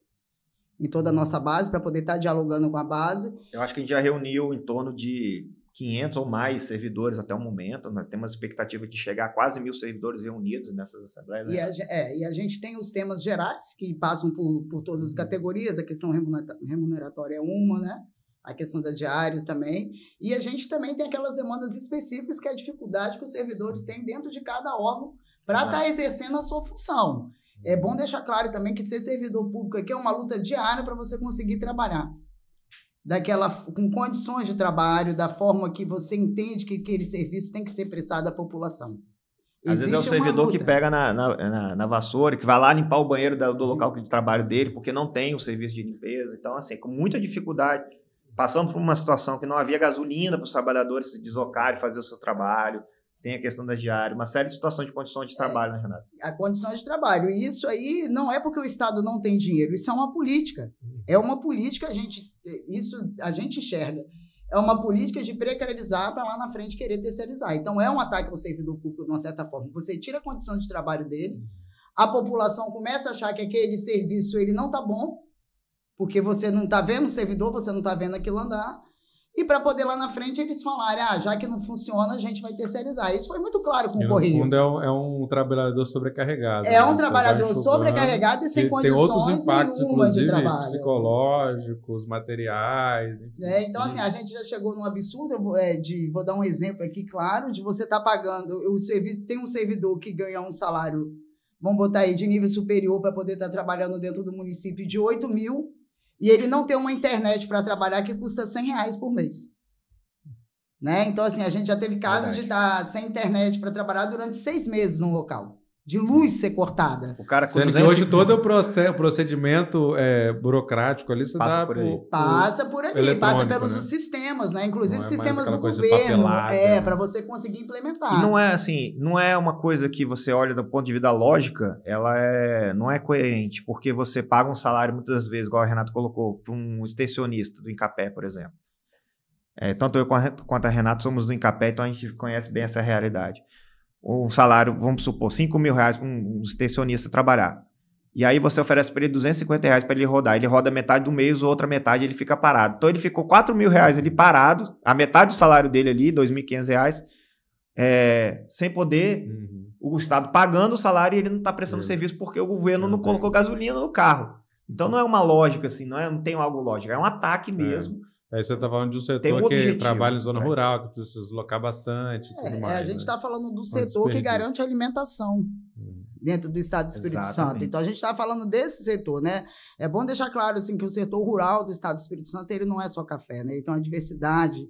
em toda a nossa base, para poder estar dialogando com a base. Eu acho que a gente já reuniu em torno de 500 ou mais servidores até o momento. Nós temos a expectativa de chegar a quase 1.000 servidores reunidos nessas assembleias. Né? E a gente tem os temas gerais que passam por todas as categorias, a questão remuneratória é uma, né? A questão das diárias também, e a gente também tem aquelas demandas específicas, que é a dificuldade que os servidores têm dentro de cada órgão para estar exercendo a sua função. É bom deixar claro também que ser servidor público aqui é uma luta diária para você conseguir trabalhar com condições de trabalho, da forma que você entende que aquele serviço tem que ser prestado à população. Às vezes é o servidor que pega na vassoura, que vai lá limpar o banheiro do local de trabalho dele, porque não tem o serviço de limpeza. Então, assim, com muita dificuldade, passando por uma situação que não havia gasolina para os trabalhadores se deslocarem e fazer o seu trabalho, tem a questão da diária, uma série de situações de condições de trabalho, né, Renato? A condições de trabalho. E isso aí não é porque o Estado não tem dinheiro, isso é uma política. É uma política, a gente enxerga. É uma política de precarizar para lá na frente querer terceirizar. Então, é um ataque ao servidor público, de uma certa forma. Você tira a condição de trabalho dele, a população começa a achar que aquele serviço ele não está bom, porque você não está vendo o servidor, você não está vendo aquilo andar, e para poder lá na frente eles falarem, já que não funciona, a gente vai terceirizar. Isso foi muito claro com o Correio. No fundo é um trabalhador sobrecarregado. É um trabalhador sobrecarregado e sem condições tem outros impactos, nenhuma de trabalho. Psicológicos, materiais, enfim. Então, assim, a gente já chegou num absurdo, vou dar um exemplo aqui, claro, de você estar pagando, tem um servidor que ganha um salário, vamos botar aí, de nível superior para poder estar trabalhando dentro do município de 8 mil, e ele não tem uma internet para trabalhar que custa R$100 por mês. Né? Então, assim, a gente já teve casos de estar sem internet para trabalhar durante 6 meses num local de luz ser cortada. O cara com Sendo que hoje todo o procedimento burocrático ali você passa dá por aí. Passa por ali, passa pelos sistemas, né? Inclusive sistemas do governo, para você conseguir implementar. E não é assim, não é uma coisa que você olha do ponto de vista lógica, não é coerente, porque você paga um salário muitas vezes, igual a Renata colocou, para um extensionista do Incapé, por exemplo. Tanto eu quanto a Renata somos do Incapé, então a gente conhece bem essa realidade. Um salário, vamos supor, R$5.000 para um extensionista trabalhar. E aí você oferece para ele R$250 para ele rodar. Ele roda metade do mês, outra metade ele fica parado. Então ele ficou R$4.000 ali parado, a metade do salário dele ali, R$2.500, sem poder, o Estado pagando o salário e ele não está prestando serviço porque o governo não colocou gasolina no carro. Então não é uma lógica assim, não tem algo lógico, é um ataque mesmo. Aí você está falando de um setor que trabalha em zona rural, que precisa se deslocar bastante. Tudo mais, a gente está falando do setor que garante a alimentação dentro do Estado do Espírito Santo. Então, a gente está falando desse setor, né? É bom deixar claro assim, que o setor rural do Estado do Espírito Santo ele não é só café, né? Ele tem uma diversidade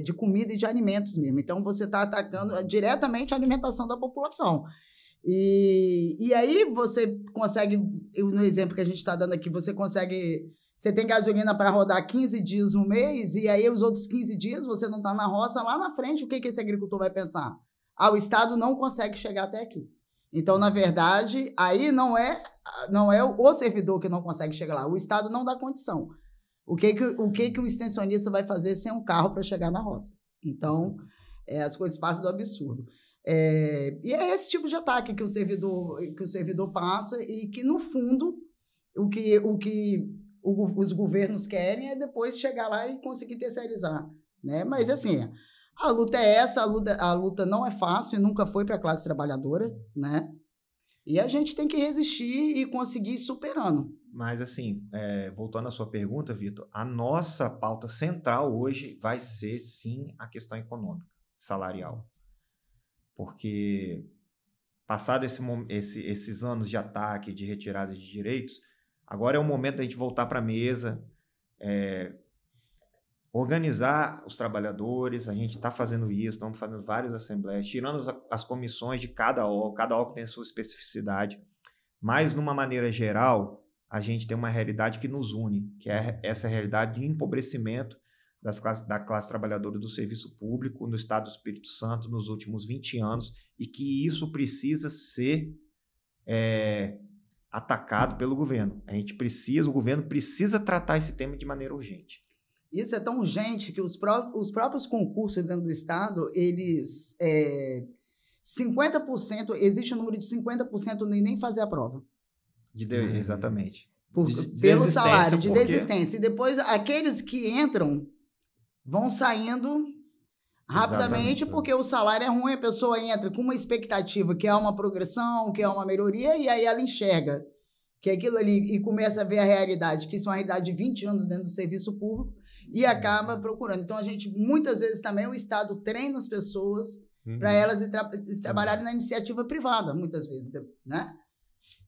de comida e de alimentos mesmo. Então, você está atacando diretamente a alimentação da população. E aí você consegue, no exemplo que a gente está dando aqui, você tem gasolina para rodar 15 dias no mês, e aí os outros 15 dias você não está na roça, lá na frente, o que esse agricultor vai pensar? O Estado não consegue chegar até aqui. Então, na verdade, aí não é o servidor que não consegue chegar lá, o Estado não dá condição. O que um extensionista vai fazer sem um carro para chegar na roça? Então, as coisas passam do absurdo. E é esse tipo de ataque que o servidor passa e que, no fundo, o que os governos querem é depois chegar lá e conseguir terceirizar, né? Mas, assim, a luta é essa, a luta não é fácil, nunca foi para a classe trabalhadora, né? E a gente tem que resistir e conseguir ir superando. Mas, assim, voltando à sua pergunta, Vitor, a nossa pauta central hoje vai ser, sim, a questão econômica, salarial. Porque, passado esses anos de ataque, de retirada de direitos, agora é o momento da gente voltar para a mesa, organizar os trabalhadores. A gente está fazendo isso, estamos fazendo várias assembleias, tirando as comissões de cada órgão tem a sua especificidade, mas, numa maneira geral, a gente tem uma realidade que nos une, que é essa realidade de empobrecimento da classe trabalhadora do serviço público no Estado do Espírito Santo nos últimos 20 anos, e que isso precisa ser atacado pelo governo. O governo precisa tratar esse tema de maneira urgente. Isso é tão urgente que os próprios concursos dentro do Estado, eles... 50%, existe um número de 50% nem fazer a prova. Exatamente. Pelo salário, de desistência. E depois, aqueles que entram vão saindo rapidamente, porque o salário é ruim, a pessoa entra com uma expectativa que é uma progressão, que é uma melhoria, e aí ela enxerga que aquilo ali, e começa a ver a realidade, que isso é uma realidade de 20 anos dentro do serviço público, e acaba procurando. Então, muitas vezes também, o Estado treina as pessoas para elas trabalharem na iniciativa privada, muitas vezes, né?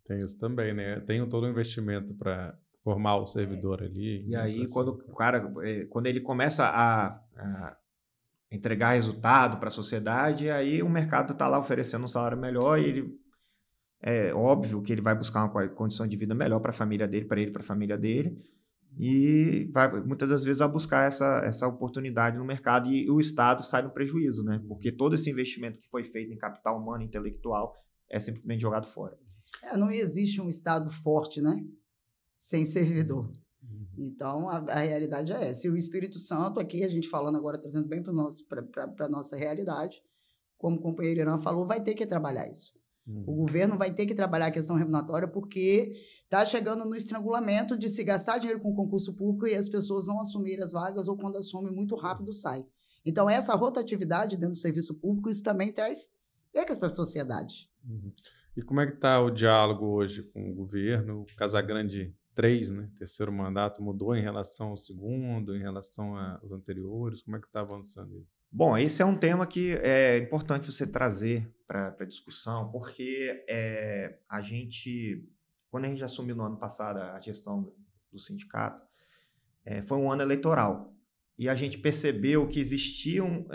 Tem isso também, né? Tem todo um investimento para formar o servidor ali. E aí, quando ele começa a entregar resultado para a sociedade, aí o mercado está lá oferecendo um salário melhor e é óbvio que ele vai buscar uma condição de vida melhor para a família dele, para ele, para a família dele, e muitas das vezes vai buscar essa oportunidade no mercado, e o Estado sai no prejuízo, né? Porque todo esse investimento que foi feito em capital humano e intelectual é simplesmente jogado fora. Não existe um Estado forte, né? Sem servidor. Então, a realidade é essa. E o Espírito Santo, aqui, a gente falando agora, trazendo bem para a nossa realidade, como o companheiro Irã falou, vai ter que trabalhar isso. O governo vai ter que trabalhar a questão remuneratória, porque está chegando no estrangulamento de se gastar dinheiro com concurso público e as pessoas não assumirem as vagas, ou quando assumem muito rápido sai. Então, essa rotatividade dentro do serviço público, isso também traz percas para a sociedade. E como é que está o diálogo hoje com o governo? O Casagrande 3, né? Terceiro mandato, mudou em relação ao segundo, em relação aos anteriores? Como é que está avançando isso? Bom, esse é um tema que é importante você trazer para a discussão, porque quando a gente assumiu no ano passado a gestão do sindicato, foi um ano eleitoral. E a gente percebeu que existiam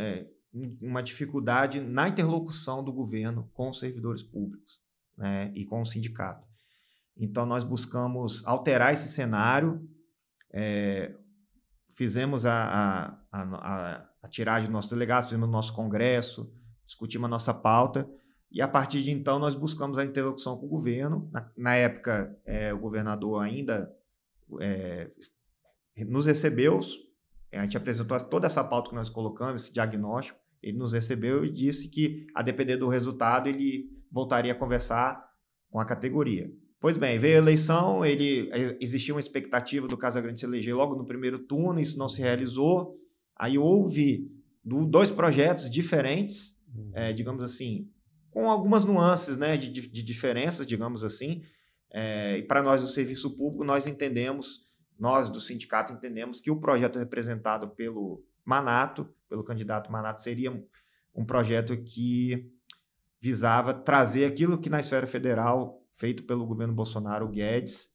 uma dificuldade na interlocução do governo com os servidores públicos, né, e com o sindicato. Então, nós buscamos alterar esse cenário, fizemos a tiragem dos nossos delegados, fizemos o nosso congresso, discutimos a nossa pauta, e a partir de então nós buscamos a interlocução com o governo. Na época, o governador ainda nos recebeu, a gente apresentou toda essa pauta que nós colocamos, esse diagnóstico, ele nos recebeu e disse que, a depender do resultado, ele voltaria a conversar com a categoria. Pois bem, veio a eleição, existia uma expectativa do Casagrande se eleger logo no primeiro turno, isso não se realizou. Aí houve 2 projetos diferentes, digamos assim, com algumas nuances, né, de diferenças, digamos assim. E para nós do serviço público, nós do sindicato entendemos que o projeto representado pelo Manato, pelo candidato Manato, seria um projeto que visava trazer aquilo que na esfera federal, feito pelo governo Bolsonaro, o Guedes,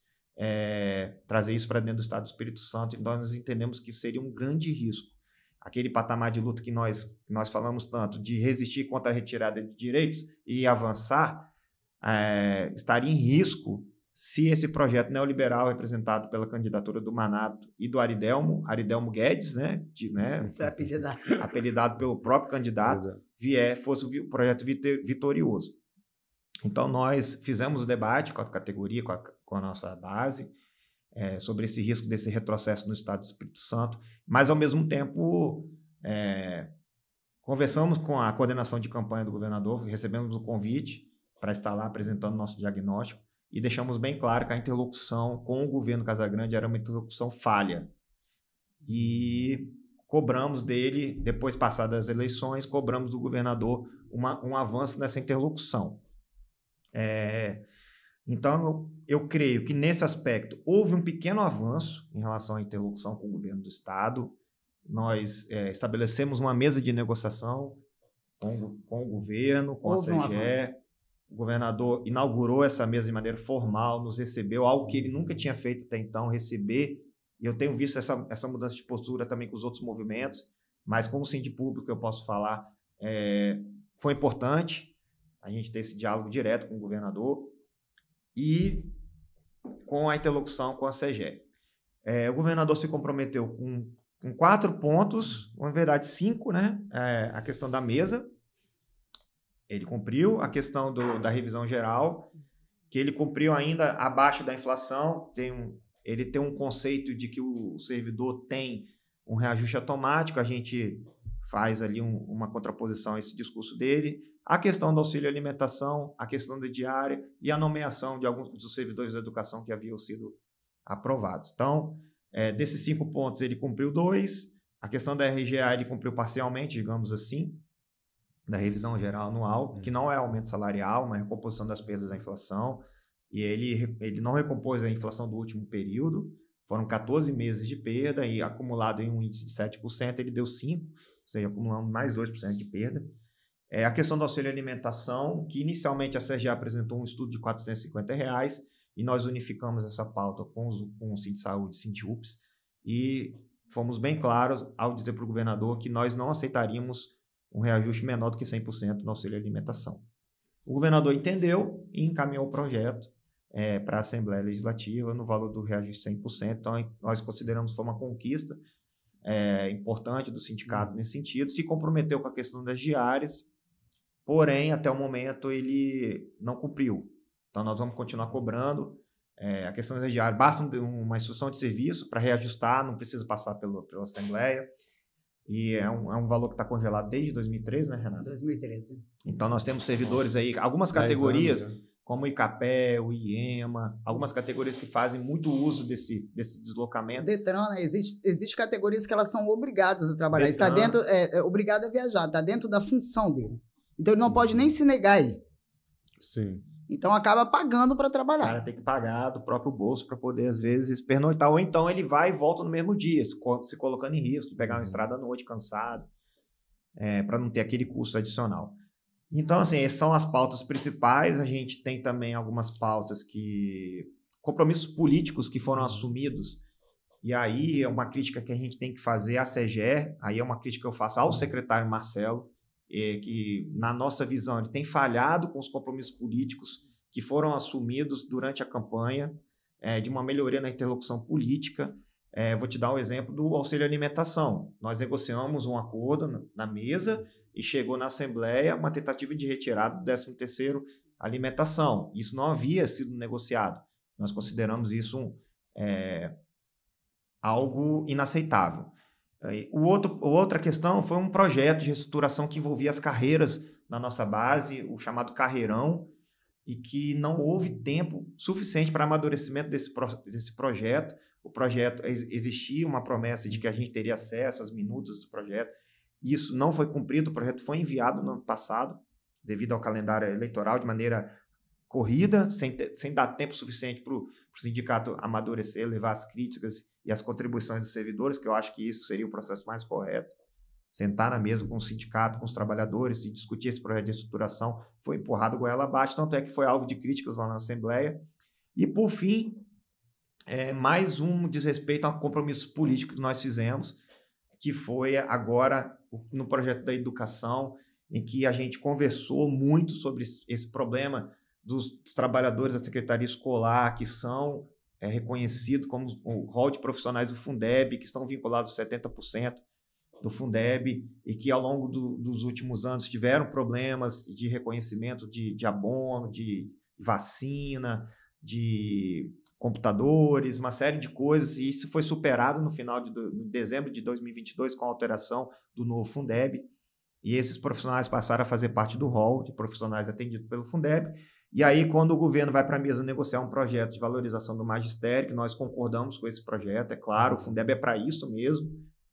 trazer isso para dentro do Estado do Espírito Santo. Então, nós entendemos que seria um grande risco. Aquele patamar de luta que nós falamos tanto, de resistir contra a retirada de direitos e avançar, estaria em risco se esse projeto neoliberal representado pela candidatura do Manato e do Aridelmo Guedes, apelidado pelo próprio candidato, fosse o projeto vitorioso. Então, nós fizemos o debate com a categoria, com a nossa base, sobre esse risco desse retrocesso no Estado do Espírito Santo, mas, ao mesmo tempo, conversamos com a coordenação de campanha do governador, recebemos o convite para estar lá apresentando nosso diagnóstico e deixamos bem claro que a interlocução com o governo Casagrande era uma interlocução falha. E cobramos dele, depois passadas as eleições, cobramos do governador um avanço nessa interlocução. Então, eu creio que nesse aspecto houve um pequeno avanço em relação à interlocução com o governo do Estado. Nós estabelecemos uma mesa de negociação com o governo, com a CGE. O governador inaugurou essa mesa de maneira formal, nos recebeu, algo que ele nunca tinha feito até então, receber. E eu tenho visto essa mudança de postura também com os outros movimentos, mas como síndico público eu posso falar, foi importante a gente ter esse diálogo direto com o governador e com a interlocução com a CGE. O governador se comprometeu com 4 pontos, na verdade 5, né? A questão da mesa, ele cumpriu. A questão da revisão geral, que ele cumpriu ainda abaixo da inflação. Ele tem um conceito de que o servidor tem um reajuste automático, a gente faz ali uma contraposição a esse discurso dele. A questão do auxílio alimentação, a questão da diária e a nomeação de alguns dos servidores da educação que haviam sido aprovados. Então, desses 5 pontos, ele cumpriu 2. A questão da RGA, ele cumpriu parcialmente, digamos assim, da revisão geral anual, que não é aumento salarial, uma recomposição das perdas da inflação. E ele não recompôs a inflação do último período. Foram 14 meses de perda e acumulado em um índice de 7%, ele deu 5%, ou seja, acumulando mais 2% de perda. A questão do auxílio alimentação, que inicialmente a CGE apresentou um estudo de R$ 450, e nós unificamos essa pauta com o Sindsaúde, Sindiups, e fomos bem claros ao dizer para o governador que nós não aceitaríamos um reajuste menor do que 100% no auxílio alimentação. O governador entendeu e encaminhou o projeto para a Assembleia Legislativa no valor do reajuste 100%. Então, nós consideramos que foi uma conquista importante do sindicato nesse sentido. Se comprometeu com a questão das diárias, porém, até o momento, ele não cumpriu. Então, nós vamos continuar cobrando a questão das diárias. Basta uma instrução de serviço para reajustar, não precisa passar pela Assembleia. E é um valor que está congelado desde 2013, né, Renato? 2013. Então, nós temos servidores aí, algumas categorias, como o ICAPE, o IEMA, algumas categorias que fazem muito uso desse deslocamento. Detran, né? Existe categorias que elas são obrigadas a trabalhar. Está dentro, obrigado a viajar, está dentro da função dele. Então, ele não pode nem se negar aí. Sim. Então, acaba pagando para trabalhar. O cara tem que pagar do próprio bolso para poder, às vezes, pernoitar. Ou então, ele vai e volta no mesmo dia, se colocando em risco de pegar uma estrada à noite, cansado, para não ter aquele custo adicional. Então, assim, essas são as pautas principais. A gente tem também algumas pautas compromissos políticos que foram assumidos E aí é uma crítica que a gente tem que fazer à CGE, aí é uma crítica que eu faço ao secretário Marcelo, que, na nossa visão, ele tem falhado com os compromissos políticos que foram assumidos durante a campanha, de uma melhoria na interlocução política. Vou te dar um exemplo do auxílio alimentação. Nós negociamos um acordo na mesa e chegou na Assembleia uma tentativa de retirada do 13º alimentação. Isso não havia sido negociado. Nós consideramos isso algo inaceitável. Outra questão foi um projeto de reestruturação que envolvia as carreiras na nossa base, o chamado Carreirão, e que não houve tempo suficiente para amadurecimento desse projeto. O projeto, existia uma promessa de que a gente teria acesso às minutas do projeto. Isso não foi cumprido, o projeto foi enviado no ano passado, devido ao calendário eleitoral, de maneira corrida, sem dar tempo suficiente para o sindicato amadurecer, levar as críticas e as contribuições dos servidores, que eu acho que isso seria o processo mais correto. Sentar na mesa com o sindicato, com os trabalhadores e discutir esse projeto de estruturação, foi empurrado goela abaixo, tanto é que foi alvo de críticas lá na Assembleia. E, por fim, mais um desrespeito a um compromisso político que nós fizemos, que foi agora no projeto da educação, em que a gente conversou muito sobre esse problema dos trabalhadores da Secretaria Escolar, que são reconhecidos como o rol de profissionais do Fundeb, que estão vinculados a 70% do Fundeb, e que ao longo dos últimos anos tiveram problemas de reconhecimento de abono, de vacina, de computadores, uma série de coisas, e isso foi superado no final de dezembro de 2022 com a alteração do novo Fundeb, e esses profissionais passaram a fazer parte do rol de profissionais atendidos pelo Fundeb. E aí, quando o governo vai para a mesa negociar um projeto de valorização do magistério, que nós concordamos com esse projeto, é claro, o Fundeb é para isso mesmo,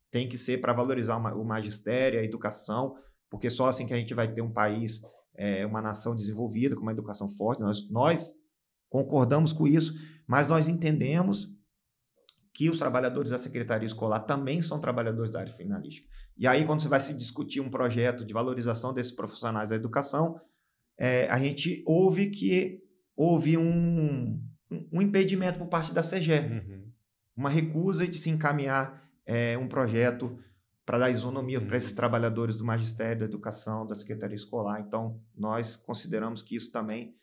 tem que ser para valorizar o magistério, a educação, porque só assim que a gente vai ter um país, uma nação desenvolvida, com uma educação forte. Nós concordamos com isso, mas nós entendemos que os trabalhadores da Secretaria Escolar também são trabalhadores da área finalística. E aí, quando você vai se discutir um projeto de valorização desses profissionais da educação, a gente ouve que houve um impedimento por parte da CGE, uma recusa de se encaminhar um projeto para dar isonomia para esses trabalhadores do magistério, da educação, da Secretaria Escolar. Então, nós consideramos que isso também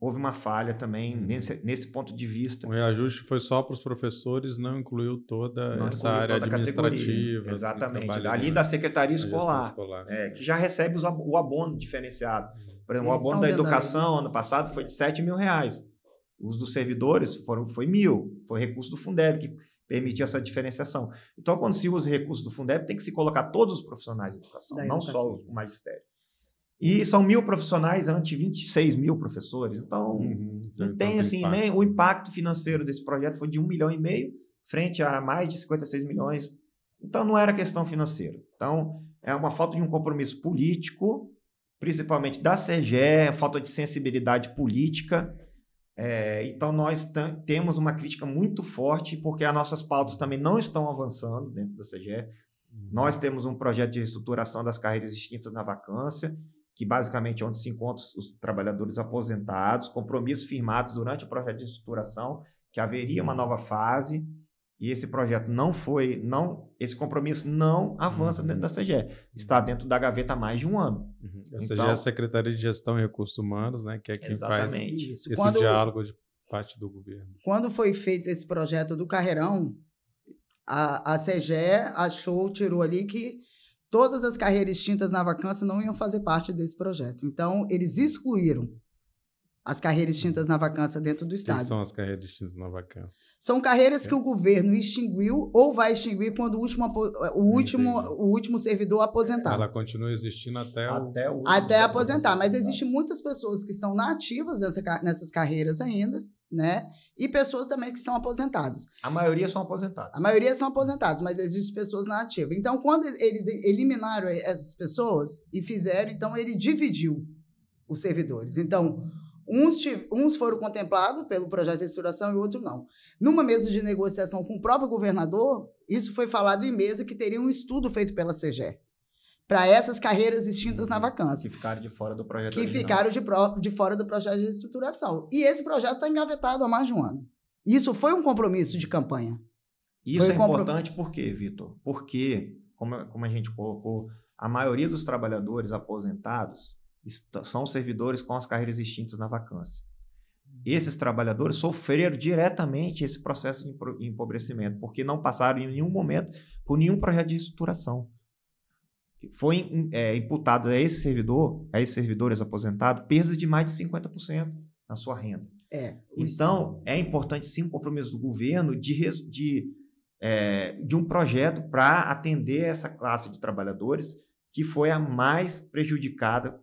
houve uma falha também nesse ponto de vista. O reajuste foi só para os professores, não incluiu toda essa área administrativa. Exatamente, ali da Secretaria Escolar, que já recebe o abono diferenciado. Por exemplo, o abono da educação, ano passado, foi de R$7 mil. Os dos servidores foi 1.000, foi recurso do Fundeb, que permitiu essa diferenciação. Então, quando se usa recurso do Fundeb, tem que se colocar todos os profissionais de educação, não só o magistério. E são 1.000 profissionais ante 26 mil professores. Então, não tem assim, nem o impacto financeiro desse projeto foi de 1,5 milhão, frente a mais de 56 milhões. Então, não era questão financeira. Então, é uma falta de um compromisso político, principalmente da CGE, falta de sensibilidade política. Então, nós temos uma crítica muito forte, porque as nossas pautas também não estão avançando dentro da CGE. Nós temos um projeto de reestruturação das carreiras extintas na vacância, que basicamente é onde se encontram os trabalhadores aposentados, compromissos firmados durante o projeto de reestruturação, que haveria uma nova fase, e esse projeto esse compromisso não avança dentro da CGE. Está dentro da gaveta há mais de um ano. A CGE é a Secretaria de Gestão e Recursos Humanos, né, que é quem faz esse diálogo de parte do governo. Quando foi feito esse projeto do Carreirão, a CGE tirou ali que todas as carreiras extintas na vacância não iam fazer parte desse projeto. Então, eles excluíram as carreiras extintas na vacância dentro do Estado. O que são as carreiras extintas na vacância? São carreiras que o governo extinguiu ou vai extinguir quando o último servidor aposentar. Ela continua existindo até aposentar. Mas existem muitas pessoas que estão nativas nessas carreiras ainda, né? E pessoas também que são aposentadas. A maioria são aposentados. A maioria são aposentados, mas existem pessoas na ativa. Então, quando eles eliminaram essas pessoas e fizeram, então ele dividiu os servidores. Então, uns foram contemplados pelo projeto de reestruturação e outros não. Numa mesa de negociação com o próprio governador, isso foi falado em mesa que teria um estudo feito pela CGE para essas carreiras extintas na vacância. Que ficaram de fora do projeto original. Ficaram de fora do projeto de reestruturação. E esse projeto está engavetado há mais de um ano. Isso foi um compromisso de campanha. Isso é importante por quê, Vitor? Porque, como a gente colocou, a maioria dos trabalhadores aposentados são servidores com as carreiras extintas na vacância. Esses trabalhadores sofreram diretamente esse processo de empobrecimento, porque não passaram em nenhum momento por nenhum projeto de reestruturação. Foi imputado a esses servidores aposentados, perdas de mais de 50% na sua renda. Então, é importante sim o compromisso do governo de um projeto para atender essa classe de trabalhadores que foi a mais prejudicada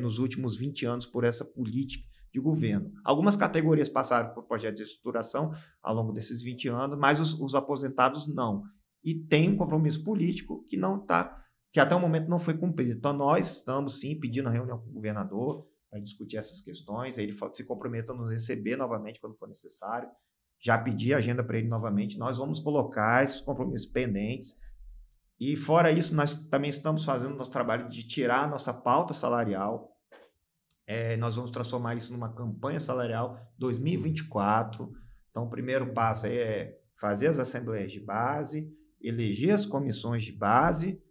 nos últimos 20 anos por essa política de governo. Algumas categorias passaram por projetos de estruturação ao longo desses 20 anos, mas os aposentados não. E tem um compromisso político que até o momento não foi cumprido. Então, nós estamos, sim, pedindo a reunião com o governador para discutir essas questões. Ele se comprometa a nos receber novamente quando for necessário. Já pedi a agenda para ele novamente. Nós vamos colocar esses compromissos pendentes. E, fora isso, nós também estamos fazendo o nosso trabalho de tirar a nossa pauta salarial. Nós vamos transformar isso numa campanha salarial 2024. Então, o primeiro passo é fazer as assembleias de base, eleger as comissões de base,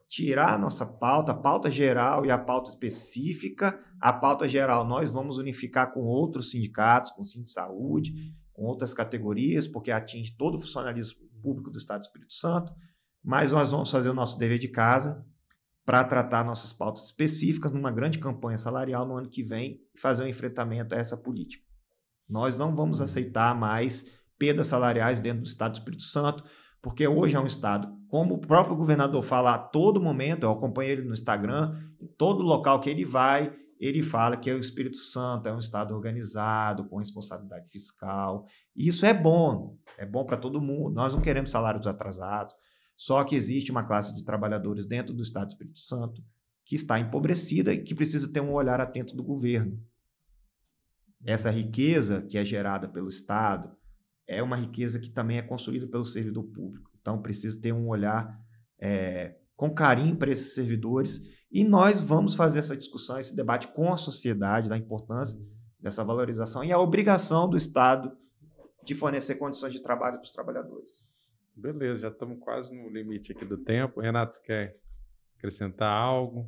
tirar a nossa pauta, a pauta geral e a pauta específica. A pauta geral nós vamos unificar com outros sindicatos, com o Sindsaúde, com outras categorias, porque atinge todo o funcionalismo público do Estado do Espírito Santo, mas nós vamos fazer o nosso dever de casa para tratar nossas pautas específicas numa grande campanha salarial no ano que vem e fazer um enfrentamento a essa política. Nós não vamos aceitar mais perdas salariais dentro do Estado do Espírito Santo, porque hoje é um Estado, como o próprio governador fala a todo momento, eu acompanho ele no Instagram, em todo local que ele vai, ele fala que o Espírito Santo é um Estado organizado, com responsabilidade fiscal. E isso é bom para todo mundo. Nós não queremos salários atrasados, só que existe uma classe de trabalhadores dentro do Estado do Espírito Santo que está empobrecida e que precisa ter um olhar atento do governo. Essa riqueza que é gerada pelo Estado é uma riqueza que também é construída pelo servidor público. Então, precisa ter um olhar com carinho para esses servidores e nós vamos fazer essa discussão, esse debate com a sociedade da importância dessa valorização e a obrigação do Estado de fornecer condições de trabalho para os trabalhadores. Beleza, já estamos quase no limite aqui do tempo. Renato, você quer acrescentar algo?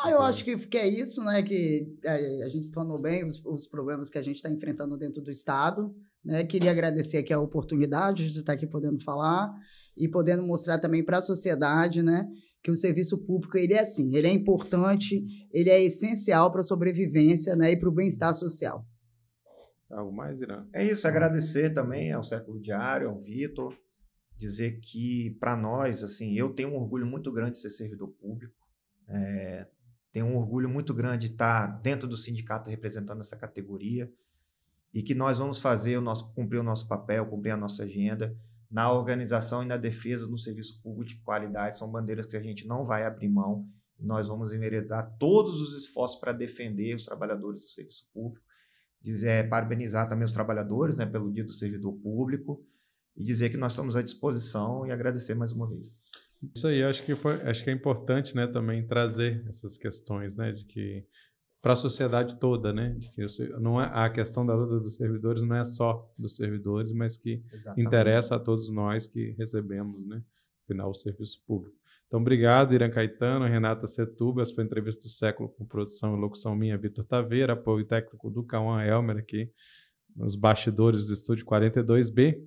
Eu acho que é isso, né? Que a gente explanou bem os problemas que a gente está enfrentando dentro do Estado. Né? Queria agradecer aqui a oportunidade de estar aqui podendo falar e podendo mostrar também para a sociedade, né, que o serviço público ele é assim, ele é importante, ele é essencial para a sobrevivência, né, e para o bem-estar social. Algo mais, Irã? É isso, agradecer também ao Século Diário, ao Vitor, dizer que, para nós, assim, eu tenho um orgulho muito grande de ser servidor público, tenho um orgulho muito grande de estar dentro do sindicato representando essa categoria e que nós vamos cumprir o nosso papel, cumprir a nossa agenda na organização e na defesa do serviço público de qualidade. São bandeiras que a gente não vai abrir mão. Nós vamos enveredar todos os esforços para defender os trabalhadores do serviço público, parabenizar também os trabalhadores, né, pelo Dia do Servidor Público e dizer que nós estamos à disposição e agradecer mais uma vez. Isso aí, acho que é importante, né, também trazer essas questões, né, de que para a sociedade toda, né, de que não é, a questão da luta dos servidores não é só dos servidores, mas que Exatamente. Interessa a todos nós que recebemos, né, afinal, o serviço público. Então, obrigado, Irã Caetano, Renata Setúbal, essa foi a entrevista do século com produção e locução minha, Vitor Taveira, apoio técnico do Cauã Elmer aqui, nos bastidores do estúdio 42B.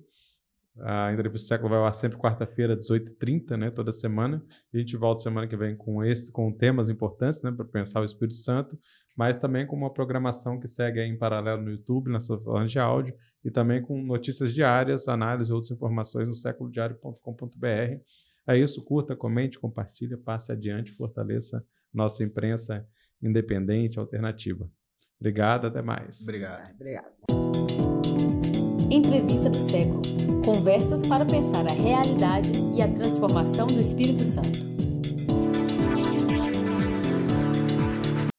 A entrevista do século vai ao ar sempre quarta-feira, 18h30, né, toda semana. A gente volta semana que vem com temas importantes, né, para pensar o Espírito Santo, mas também com uma programação que segue aí em paralelo no YouTube, nas plataformas de áudio, e também com notícias diárias, análise e outras informações no seculodiario.com.br. É isso, curta, comente, compartilha, passe adiante, fortaleça nossa imprensa independente, alternativa. Obrigado, até mais. Obrigado. Entrevista do século. Conversas para pensar a realidade e a transformação do Espírito Santo.